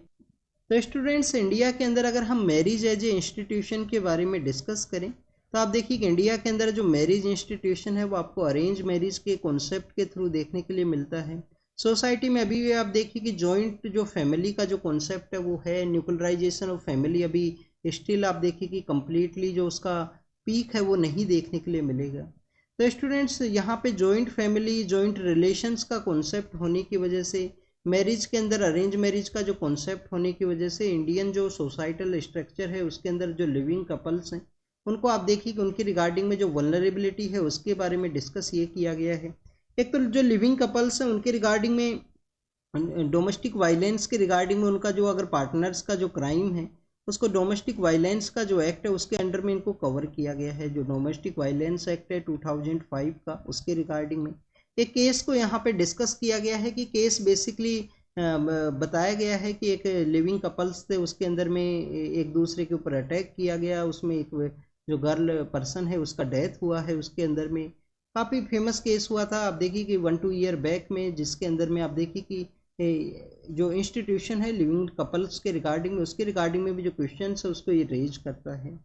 तो स्टूडेंट्स, इंडिया के अंदर अगर हम मैरिज एज ए इंस्टीट्यूशन के बारे में डिस्कस करें तो आप देखिए कि इंडिया के अंदर जो मैरिज इंस्टीट्यूशन है वो आपको अरेंज मैरिज के कॉन्सेप्ट के थ्रू देखने के लिए मिलता है। सोसाइटी में अभी भी आप देखिए कि जॉइंट जो फैमिली का जो कॉन्सेप्ट है वो है, न्यूक्लियराइजेशन ऑफ फैमिली अभी स्टिल आप देखिए कि कम्प्लीटली जो उसका पीक है वो नहीं देखने के लिए मिलेगा। तो स्टूडेंट्स, यहाँ पे जॉइंट फैमिली, जॉइंट रिलेशंस का कॉन्सेप्ट होने की वजह से, मैरिज के अंदर अरेंज मैरिज का जो कॉन्सेप्ट होने की वजह से इंडियन जो सोसाइटल स्ट्रक्चर है उसके अंदर जो लिविंग कपल्स हैं उनको आप देखिए कि उनकी रिगार्डिंग में जो वल्नरेबिलिटी है उसके बारे में डिस्कस ये किया गया है। एक तो जो लिविंग कपल्स हैं उनके रिगार्डिंग में डोमेस्टिक वायलेंस के रिगार्डिंग में उनका जो अगर पार्टनर्स का जो क्राइम है उसको डोमेस्टिक वायलेंस का जो एक्ट है उसके अंडर में इनको कवर किया गया है। जो डोमेस्टिक वायलेंस एक्ट है 2005 का, उसके रिगार्डिंग में एक केस को यहाँ पे डिस्कस किया गया है कि केस बेसिकली बताया गया है कि एक लिविंग कपल्स थे, उसके अंदर में एक दूसरे के ऊपर अटैक किया गया, उसमें एक जो गर्ल पर्सन है उसका डेथ हुआ है। उसके अंदर में काफ़ी फेमस केस हुआ था, आप देखिए कि 1-2 ईयर बैक में, जिसके अंदर में आप देखिए कि जो इंस्टीट्यूशन है लिविंग कपल्स के रिगार्डिंग में, उसके रिगार्डिंग में भी जो क्वेश्चन है उसको ये रेज करता है।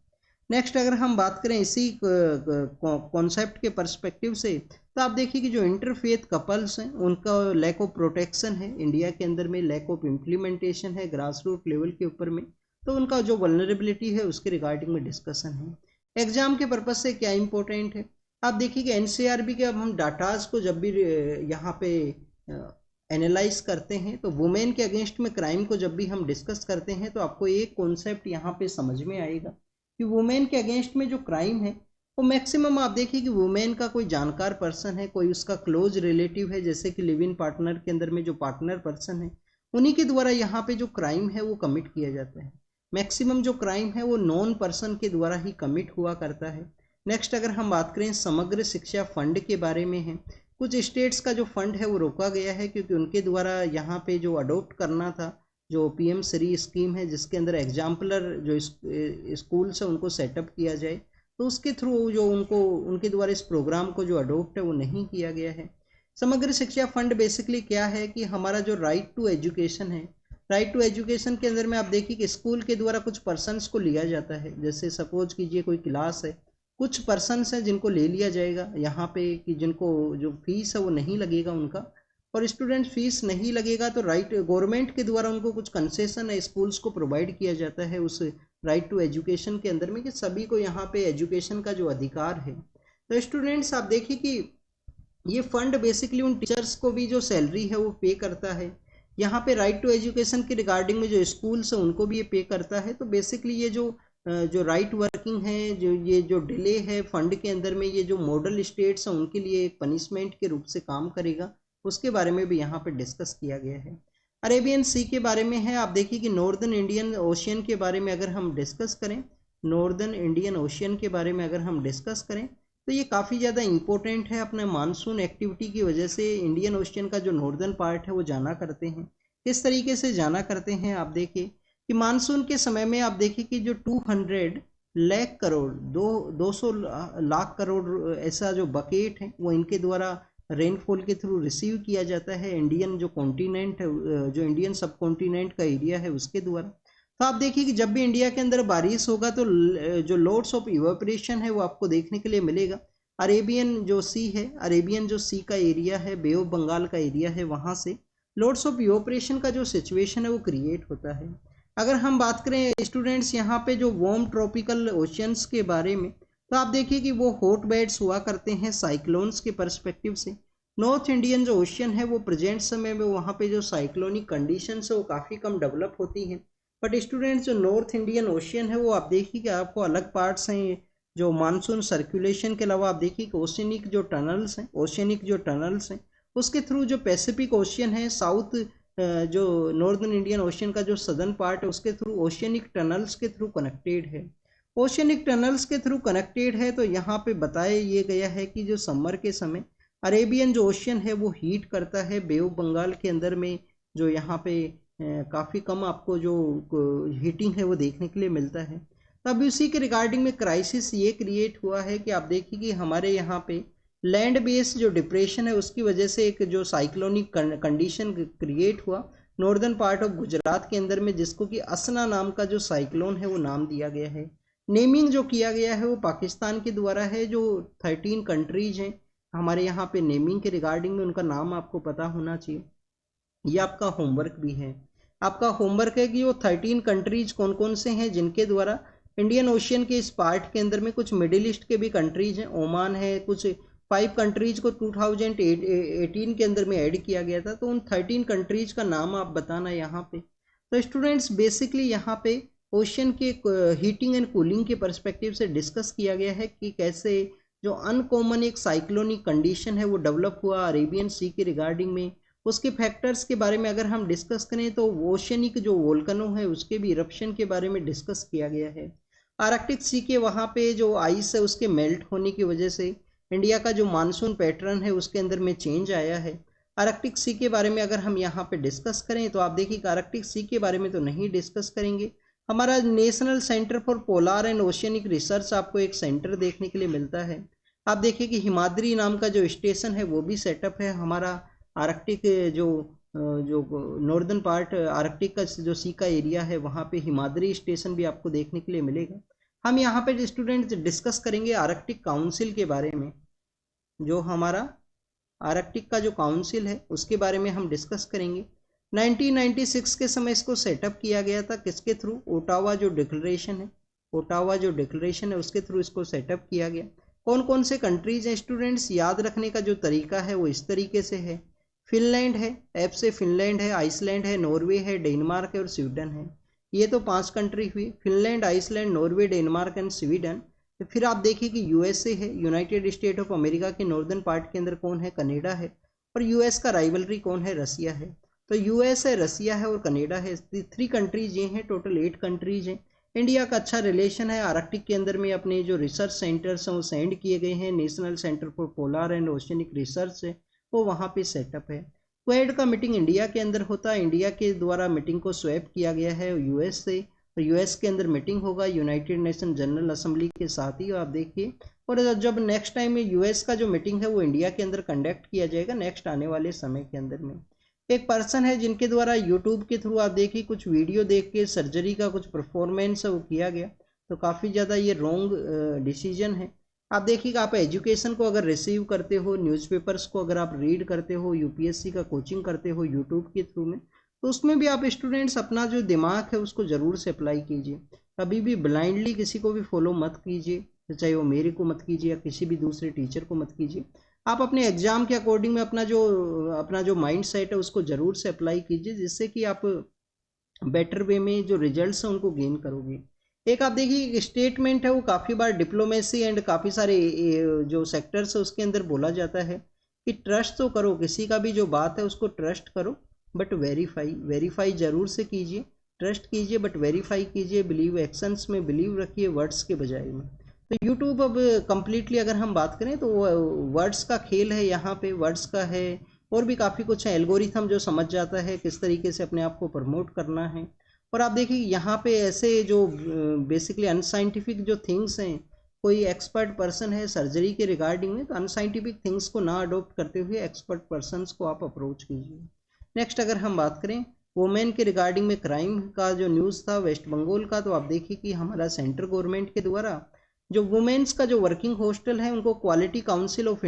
नेक्स्ट अगर हम बात करें इसी कॉन्सेप्ट के पर्सपेक्टिव से तो आप देखिए कि जो इंटरफेथ कपल्स हैं उनका लैक ऑफ प्रोटेक्शन है इंडिया के अंदर में, लैक ऑफ इम्प्लीमेंटेशन है ग्रास रूट लेवल के ऊपर में, तो उनका जो वल्नरेबिलिटी है उसके रिगार्डिंग में डिस्कशन है। एग्जाम के पर्पज से क्या इंपॉर्टेंट है, आप देखिए कि NCRB के अब हम डाटाज को जब भी यहाँ पे एनालाइज करते हैं तो वुमेन के अगेंस्ट में क्राइम को जब भी हम डिस्कस करते हैं तो आपको एक कॉन्सेप्ट यहाँ पे समझ में आएगा कि वुमेन के अगेंस्ट में जो क्राइम है वो मैक्सिमम आप देखिए कि वुमेन का कोई जानकार पर्सन है, कोई उसका क्लोज रिलेटिव है, जैसे कि लिव इन पार्टनर के अंदर में जो पार्टनर पर्सन है उन्हीं के द्वारा यहाँ पे जो क्राइम है वो कमिट किया जाता है। मैक्सिमम जो क्राइम है वो नॉन पर्सन के द्वारा ही कमिट हुआ करता है। नेक्स्ट अगर हम बात करें समग्र शिक्षा फंड के बारे में है कुछ स्टेट्स का जो फंड है वो रोका गया है, क्योंकि उनके द्वारा यहाँ पे जो अडोप्ट करना था जो पीएम श्री स्कीम है, जिसके अंदर एग्जाम्पलर जो स्कूल्स है उनको सेटअप किया जाए, तो उसके थ्रू जो उनको उनके द्वारा इस प्रोग्राम को जो अडोप्ट है वो नहीं किया गया है। समग्र शिक्षा फंड बेसिकली क्या है कि हमारा जो राइट टू एजुकेशन है, राइट टू एजुकेशन के अंदर में आप देखिए कि स्कूल के द्वारा कुछ पर्सनस को लिया जाता है, जैसे सपोज कीजिए कोई क्लास है, कुछ पर्सनस हैं जिनको ले लिया जाएगा यहाँ पे कि जिनको जो फीस है वो नहीं लगेगा उनका, और स्टूडेंट फीस नहीं लगेगा तो राइट गवर्नमेंट के द्वारा उनको कुछ कंसेशन है स्कूल्स को प्रोवाइड किया जाता है उस राइट टू एजुकेशन के अंदर में, कि सभी को यहाँ पे एजुकेशन का जो अधिकार है। तो स्टूडेंट्स आप देखिए कि ये फंड बेसिकली उन टीचर्स को भी जो सैलरी है वो पे करता है, यहाँ पे राइट टू एजुकेशन के रिगार्डिंग में जो स्कूल्स हैं उनको भी ये पे करता है। तो बेसिकली ये जो राइट वर्किंग है, जो ये जो डिले है फंड के अंदर में, ये जो मॉडल स्टेट्स हैं उनके लिए एक पनिशमेंट के रूप से काम करेगा, उसके बारे में भी यहाँ पे डिस्कस किया गया है। अरेबियन सी के बारे में है, आप देखिए कि नॉर्दर्न इंडियन ओशियन के बारे में अगर हम डिस्कस करें, नॉर्दर्न इंडियन ओशियन के बारे में अगर हम डिस्कस करें तो ये काफ़ी ज़्यादा इंपॉर्टेंट है। अपने मानसून एक्टिविटी की वजह से इंडियन ओशियन का जो नॉर्दर्न पार्ट है वो जाना करते हैं। किस तरीके से जाना करते हैं, आप देखिए कि मानसून के समय में आप देखिए कि जो 200 लाख करोड़ 200 लाख करोड़ ऐसा जो बकेट है वो इनके द्वारा रेनफॉल के थ्रू रिसीव किया जाता है इंडियन जो कॉन्टिनेंट है, जो इंडियन सब कॉन्टिनेंट का एरिया है उसके द्वारा। तो आप देखिए कि जब भी इंडिया के अंदर बारिश होगा तो जो लॉट्स ऑफ इवेपोरेशन है वो आपको देखने के लिए मिलेगा। अरेबियन जो सी है, अरेबियन जो सी का एरिया है, बे ऑफ बंगाल का एरिया है, वहाँ से लॉट्स ऑफ इवेपोरेशन का जो सिचुएशन है वो क्रिएट होता है। अगर हम बात करें स्टूडेंट्स यहाँ पे जो वार्म ट्रॉपिकल ओशियंस के बारे में, तो आप देखिए कि वो हॉट बेड्स हुआ करते हैं साइक्लोन्स के परस्पेक्टिव से। नॉर्थ इंडियन जो ओशियन है वो प्रेजेंट समय में वहाँ पे जो साइक्लोनिक कंडीशंस है वो काफ़ी कम डेवलप होती हैं। बट स्टूडेंट्स जो नॉर्थ इंडियन ओशियन है वो आप देखिए कि आपको अलग पार्ट्स हैं जो मानसून सर्कुलेशन के अलावा आप देखिए कि ओशियनिक जो टनल्स हैं, ओशियनिक जो टनल्स हैं उसके थ्रू जो पैसिफिक ओशियन है, साउथ जो नॉर्दर्न इंडियन ओशियन का जो सदर्न पार्ट है उसके थ्रू ओशियनिक टनल्स के थ्रू कनेक्टेड है। ओशियनिक टनल्स के थ्रू कनेक्टेड है तो यहाँ पे बताया ये गया है कि जो समर के समय अरेबियन जो ओशियन है वो हीट करता है, बे ऑफ बंगाल के अंदर में जो यहाँ पे काफ़ी कम आपको जो हीटिंग है वो देखने के लिए मिलता है। तब उसी के रिगार्डिंग में क्राइसिस ये क्रिएट हुआ है कि आप देखिए कि हमारे यहाँ पे लैंड बेस जो डिप्रेशन है उसकी वजह से एक जो साइक्लोनिक कंडीशन क्रिएट हुआ नॉर्दर्न पार्ट ऑफ गुजरात के अंदर में, जिसको कि असना नाम का जो साइक्लोन है वो नाम दिया गया है। नेमिंग जो किया गया है वो पाकिस्तान के द्वारा है। जो 13 कंट्रीज हैं हमारे यहाँ पे नेमिंग के रिगार्डिंग में उनका नाम आपको पता होना चाहिए। ये आपका होमवर्क भी है, आपका होमवर्क है कि वो 13 कंट्रीज कौन कौन से हैं जिनके द्वारा इंडियन ओशियन के इस पार्ट के अंदर में कुछ मिडिल ईस्ट के भी कंट्रीज हैं, ओमान है, कुछ 5 कंट्रीज को 2018 के अंदर में ऐड किया गया था। तो उन 13 कंट्रीज का नाम आप बताना यहाँ पे। तो स्टूडेंट्स बेसिकली यहाँ पे ओशियन के हीटिंग एंड कूलिंग के परस्पेक्टिव से डिस्कस किया गया है कि कैसे जो अनकॉमन एक साइक्लोनिक कंडीशन है वो डेवलप हुआ अरेबियन सी के रिगार्डिंग में। उसके फैक्टर्स के बारे में अगर हम डिस्कस करें तो ओशियनिक जो वोल्केनो है उसके भी इरप्शन के बारे में डिस्कस किया गया है। आर्कटिक सी के वहाँ पे जो आइस है उसके मेल्ट होने की वजह से इंडिया का जो मानसून पैटर्न है उसके अंदर में चेंज आया है। आर्कटिक सी के बारे में अगर हम यहाँ पे डिस्कस करें तो आप देखिए कि आर्कटिक सी के बारे में तो नहीं डिस्कस करेंगे। हमारा national centre for polar and oceanic research आपको एक सेंटर देखने के लिए मिलता है। आप देखिए कि हिमाद्री नाम का जो स्टेशन है वो भी सेटअप है हमारा आर्कटिक जो नॉर्दर्न पार्ट आर्कटिक का जो सी का एरिया है वहाँ पे हिमाद्री स्टेशन भी आपको देखने के लिए मिलेगा। हम यहाँ पे स्टूडेंट डिस्कस करेंगे आर्कटिक काउंसिल के बारे में। जो हमारा आर्कटिक का जो काउंसिल है उसके बारे में हम डिस्कस करेंगे। 1996 के समय इसको सेटअप किया गया था, किसके थ्रू? ओटावा जो डिक्लेरेशन है, ओटावा जो डिक्लेरेशन है उसके थ्रू इसको सेटअप किया गया। कौन कौन से कंट्रीज हैं स्टूडेंट्स? याद रखने का जो तरीका है वो इस तरीके से है। फिनलैंड है, एफ से फिनलैंड है, आइसलैंड है, नॉर्वे है, डेनमार्क है और स्वीडन है। ये तो 5 कंट्री हुई, Finland, Iceland, Norway, Denmark and Sweden. तो फिर आप देखिए कि यूएसए है, यूनाइटेड स्टेट ऑफ अमेरिका के नॉर्दर्न पार्ट के अंदर कौन है? कनाडा है। और यूएस का राइवलरी कौन है? रसिया है। तो यूएस है, रसिया है और कनाडा है। 3 कंट्रीज ये हैं, टोटल 8 कंट्रीज हैं। इंडिया का अच्छा रिलेशन है। आर्कटिक के अंदर में अपने जो रिसर्च सेंटर्स हैं वो सेंड किए गए हैं। National centre for polar and oceanic research है वो वहाँ पे सेटअप है। क्वेड का मीटिंग इंडिया के अंदर होता है। इंडिया के द्वारा मीटिंग को स्वैप किया गया है यूएस से, और यूएस के अंदर मीटिंग होगा यूनाइटेड नेशन जनरल असेंबली के साथ ही, आप देखिए। और जब नेक्स्ट टाइम यूएस का जो मीटिंग है वो इंडिया के अंदर कंडक्ट किया जाएगा नेक्स्ट आने वाले समय के अंदर में। एक पर्सन है जिनके द्वारा यूट्यूब के थ्रू आप देखिए कुछ वीडियो देख के सर्जरी का कुछ परफॉर्मेंस है वो किया गया, तो काफ़ी ज़्यादा ये रॉन्ग डिसीजन है। आप देखिएगा, आप एजुकेशन को अगर रिसीव करते हो, न्यूज़पेपर्स को अगर आप रीड करते हो, यूपीएससी का कोचिंग करते हो यूट्यूब के थ्रू में, तो उसमें भी आप स्टूडेंट्स अपना जो दिमाग है उसको ज़रूर से अप्लाई कीजिए। कभी भी ब्लाइंडली किसी को भी फॉलो मत कीजिए, चाहे वो मेरे को मत कीजिए या किसी भी दूसरे टीचर को मत कीजिए। आप अपने एग्जाम के अकॉर्डिंग में अपना जो माइंड सेट है उसको ज़रूर से अप्लाई कीजिए, जिससे कि आप बेटर वे में जो रिजल्ट्स हैं उनको गेन करोगे। एक आप देखिए स्टेटमेंट है वो काफ़ी बार डिप्लोमेसी एंड काफ़ी सारे जो सेक्टर्स है उसके अंदर बोला जाता है कि ट्रस्ट तो करो, किसी का भी जो बात है उसको ट्रस्ट करो, बट वेरीफाई वेरीफाई ज़रूर से कीजिए। ट्रस्ट कीजिए बट वेरीफाई कीजिए, बिलीव एक्शंस में बिलीव रखिए वर्ड्स के बजाय में। तो यूट्यूब अब कम्प्लीटली अगर हम बात करें तो वर्ड्स का खेल है, यहाँ पे वर्ड्स का है, और भी काफ़ी कुछ है। एल्गोरिथम जो समझ जाता है किस तरीके से अपने आप को प्रमोट करना है। और आप देखिए यहाँ पे ऐसे जो बेसिकली अनसाइंटिफिक जो थिंग्स हैं, कोई एक्सपर्ट पर्सन है सर्जरी के रिगार्डिंग में, तो अनसाइंटिफिक थिंग्स को ना अडोप्ट करते हुए एक्सपर्ट पर्सनस को आप अप्रोच कीजिए। नेक्स्ट अगर हम बात करें वुमेन के रिगार्डिंग में क्राइम का जो न्यूज़ था वेस्ट बंगाल का, तो आप देखिए कि हमारा सेंट्रल गवर्नमेंट के द्वारा जो वुमेन्स का जो वर्किंग हॉस्टल है उनको क्वालिटी काउंसिल ऑफ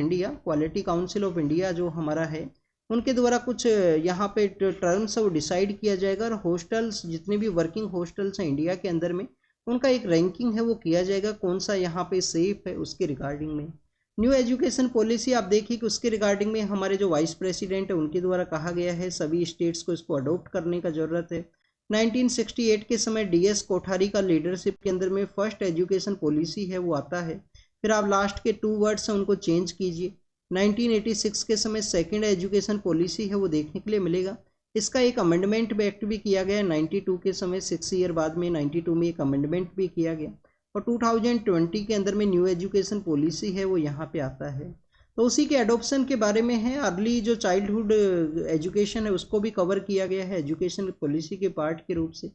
इंडिया जो हमारा है उनके द्वारा कुछ यहाँ पे टर्म्स है वो डिसाइड किया जाएगा, और हॉस्टल्स जितने भी वर्किंग हॉस्टल्स हैं इंडिया के अंदर में उनका एक रैंकिंग है वो किया जाएगा, कौन सा यहाँ पे सेफ है उसके रिगार्डिंग में। न्यू एजुकेशन पॉलिसी आप देखिए कि उसके रिगार्डिंग में हमारे जो वाइस प्रेसिडेंट है उनके द्वारा कहा गया है सभी स्टेट्स को इसको अडॉप्ट करने का ज़रूरत है। 1968 के समय डीएस कोठारी का लीडरशिप के अंदर में फर्स्ट एजुकेशन पॉलिसी है वो आता है। फिर आप लास्ट के 2 वर्ड्स हैं उनको चेंज कीजिए। 1986 के समय सेकेंड एजुकेशन पॉलिसी है वो देखने के लिए मिलेगा। इसका एक अमेंडमेंट एक्ट भी किया गया 92 के समय, 6 ईयर बाद में 92 में एक अमेंडमेंट भी किया गया। और 2020 के अंदर में न्यू एजुकेशन पॉलिसी है वो यहाँ पे आता है। तो उसी के एडॉप्शन के बारे में है। अर्ली जो चाइल्डहुड एजुकेशन है उसको भी कवर किया गया है एजुकेशन पॉलिसी के पार्ट के रूप से।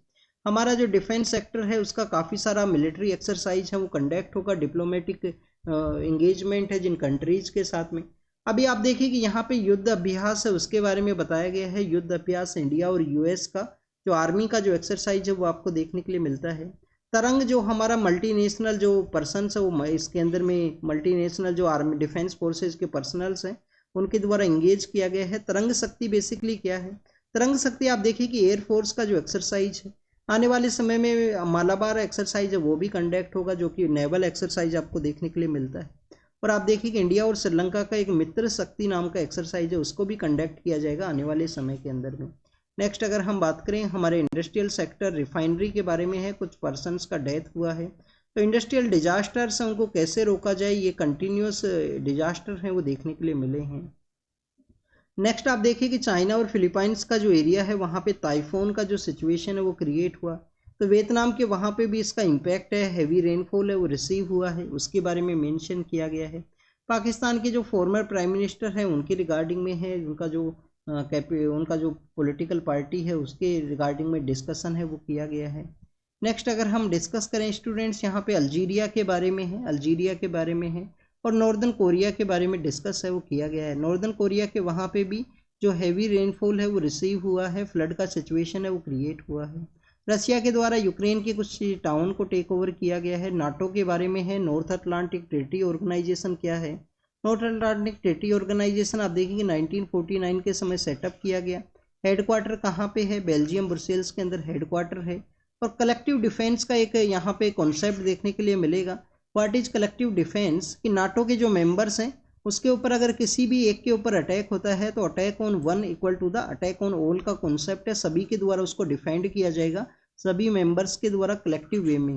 हमारा जो डिफेंस सेक्टर है उसका काफ़ी सारा मिलिट्री एक्सरसाइज है वो कंडक्ट होगा, डिप्लोमेटिक एंगेजमेंट है जिन कंट्रीज़ के साथ में। अभी आप देखिए कि यहाँ पे युद्ध अभ्यास है उसके बारे में बताया गया है। युद्ध अभ्यास इंडिया और यूएस का जो आर्मी का जो एक्सरसाइज है वो आपको देखने के लिए मिलता है। तरंग जो हमारा मल्टीनेशनल जो पर्सनस है वो इसके अंदर में मल्टीनेशनल जो आर्मी डिफेंस फोर्सेज के पर्सनल्स हैं उनके द्वारा इंगेज किया गया है। तरंग शक्ति बेसिकली क्या है? तरंग शक्ति आप देखिए कि एयरफोर्स का जो एक्सरसाइज है, आने वाले समय में मालाबार एक्सरसाइज है वो भी कंडक्ट होगा जो कि नेवल एक्सरसाइज आपको देखने के लिए मिलता है। और आप देखिए कि इंडिया और श्रीलंका का एक मित्र शक्ति नाम का एक्सरसाइज है उसको भी कंडक्ट किया जाएगा आने वाले समय के अंदर में। नेक्स्ट अगर हम बात करें हमारे इंडस्ट्रियल सेक्टर रिफाइनरी के बारे में है, कुछ पर्सनस का डेथ हुआ है। तो इंडस्ट्रियल डिजास्टर्स हैं उनको कैसे रोका जाए, ये कंटिन्यूस डिजास्टर हैं वो देखने के लिए मिले हैं। नेक्स्ट आप देखिए कि चाइना और फिलीपाइंस का जो एरिया है वहाँ पे टाइफून का जो सिचुएशन है वो क्रिएट हुआ, तो वियतनाम के वहाँ पे भी इसका इम्पैक्ट है, हैवी रेनफॉल है वो रिसीव हुआ है, उसके बारे में मेंशन किया गया है। पाकिस्तान के जो फॉर्मर प्राइम मिनिस्टर हैं उनके रिगार्डिंग में है, उनका जो पॉलिटिकल पार्टी है उसके रिगार्डिंग में डिस्कशन है वो किया गया है। नेक्स्ट अगर हम डिस्कस करें स्टूडेंट्स, यहाँ पे अल्जीरिया के बारे में है, अल्जीरिया के बारे में है, और नॉर्दर्न कोरिया के बारे में डिस्कस है वो किया गया है। नॉर्दर्न कोरिया के वहाँ पे भी जो हैवी रेनफॉल है वो रिसीव हुआ है, फ्लड का सिचुएशन है वो क्रिएट हुआ है। रशिया के द्वारा यूक्रेन के कुछ टाउन को टेक ओवर किया गया है। नाटो के बारे में है, नॉर्थ अटलांटिक ट्रीटी ऑर्गेनाइजेशन क्या है? नॉर्थ अटलांटिक ट्रीटी ऑर्गेनाइजेशन आप देखेंगे 1949 के समय सेटअप किया गया। हेडक्वार्टर कहाँ पे है? बेल्जियम ब्रुसेल्स के अंदर हेडक्वार्टर है। और कलेक्टिव डिफेंस का एक यहाँ पे कॉन्सेप्ट देखने के लिए मिलेगा। What is collective defence? कि नाटो के जो मेंबर्स हैं उसके ऊपर अगर किसी भी एक के ऊपर अटैक होता है तो attack on one equal to the attack on all का कॉन्सेप्ट है, सभी के द्वारा उसको डिफेंड किया जाएगा, सभी मेंबर्स के द्वारा कलेक्टिव वे में।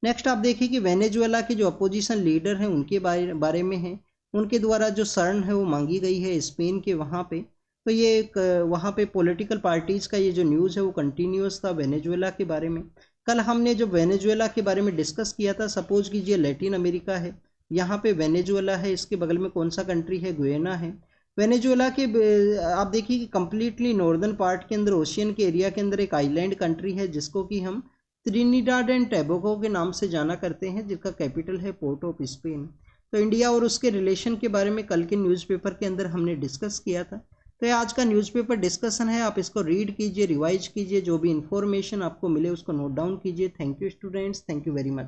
नेक्स्ट आप देखिए कि वेनेजुएला के जो अपोजिशन लीडर हैं उनके बारे में है, उनके द्वारा जो शरण है वो मांगी गई है स्पेन के वहाँ पे। तो ये एक वहाँ पे पॉलिटिकल पार्टीज़ का ये जो न्यूज़ है वो कंटिन्यूस था वेनेजुएला के बारे में। कल हमने जो वेनेजुएला के बारे में डिस्कस किया था, सपोज कीजिए लैटिन अमेरिका है, यहाँ पे वेनेजुएला है, इसके बगल में कौन सा कंट्री है, गुयाना है। वेनेजुएला के आप देखिए कि कम्प्लीटली नॉर्दर्न पार्ट के अंदर, ओशियन के एरिया के अंदर एक आइलैंड कंट्री है जिसको कि हम त्रिनिडाड एंड टैबोगो के नाम से जाना करते हैं, जिसका कैपिटल है पोर्ट ऑफ स्पेन। तो इंडिया और उसके रिलेशन के बारे में कल के न्यूज़पेपर के अंदर हमने डिस्कस किया था। तो ये आज का न्यूज़पेपर डिस्कशन है, आप इसको रीड कीजिए, रिवाइज कीजिए, जो भी इन्फॉर्मेशन आपको मिले उसको नोट डाउन कीजिए। Thank you students, thank you very much.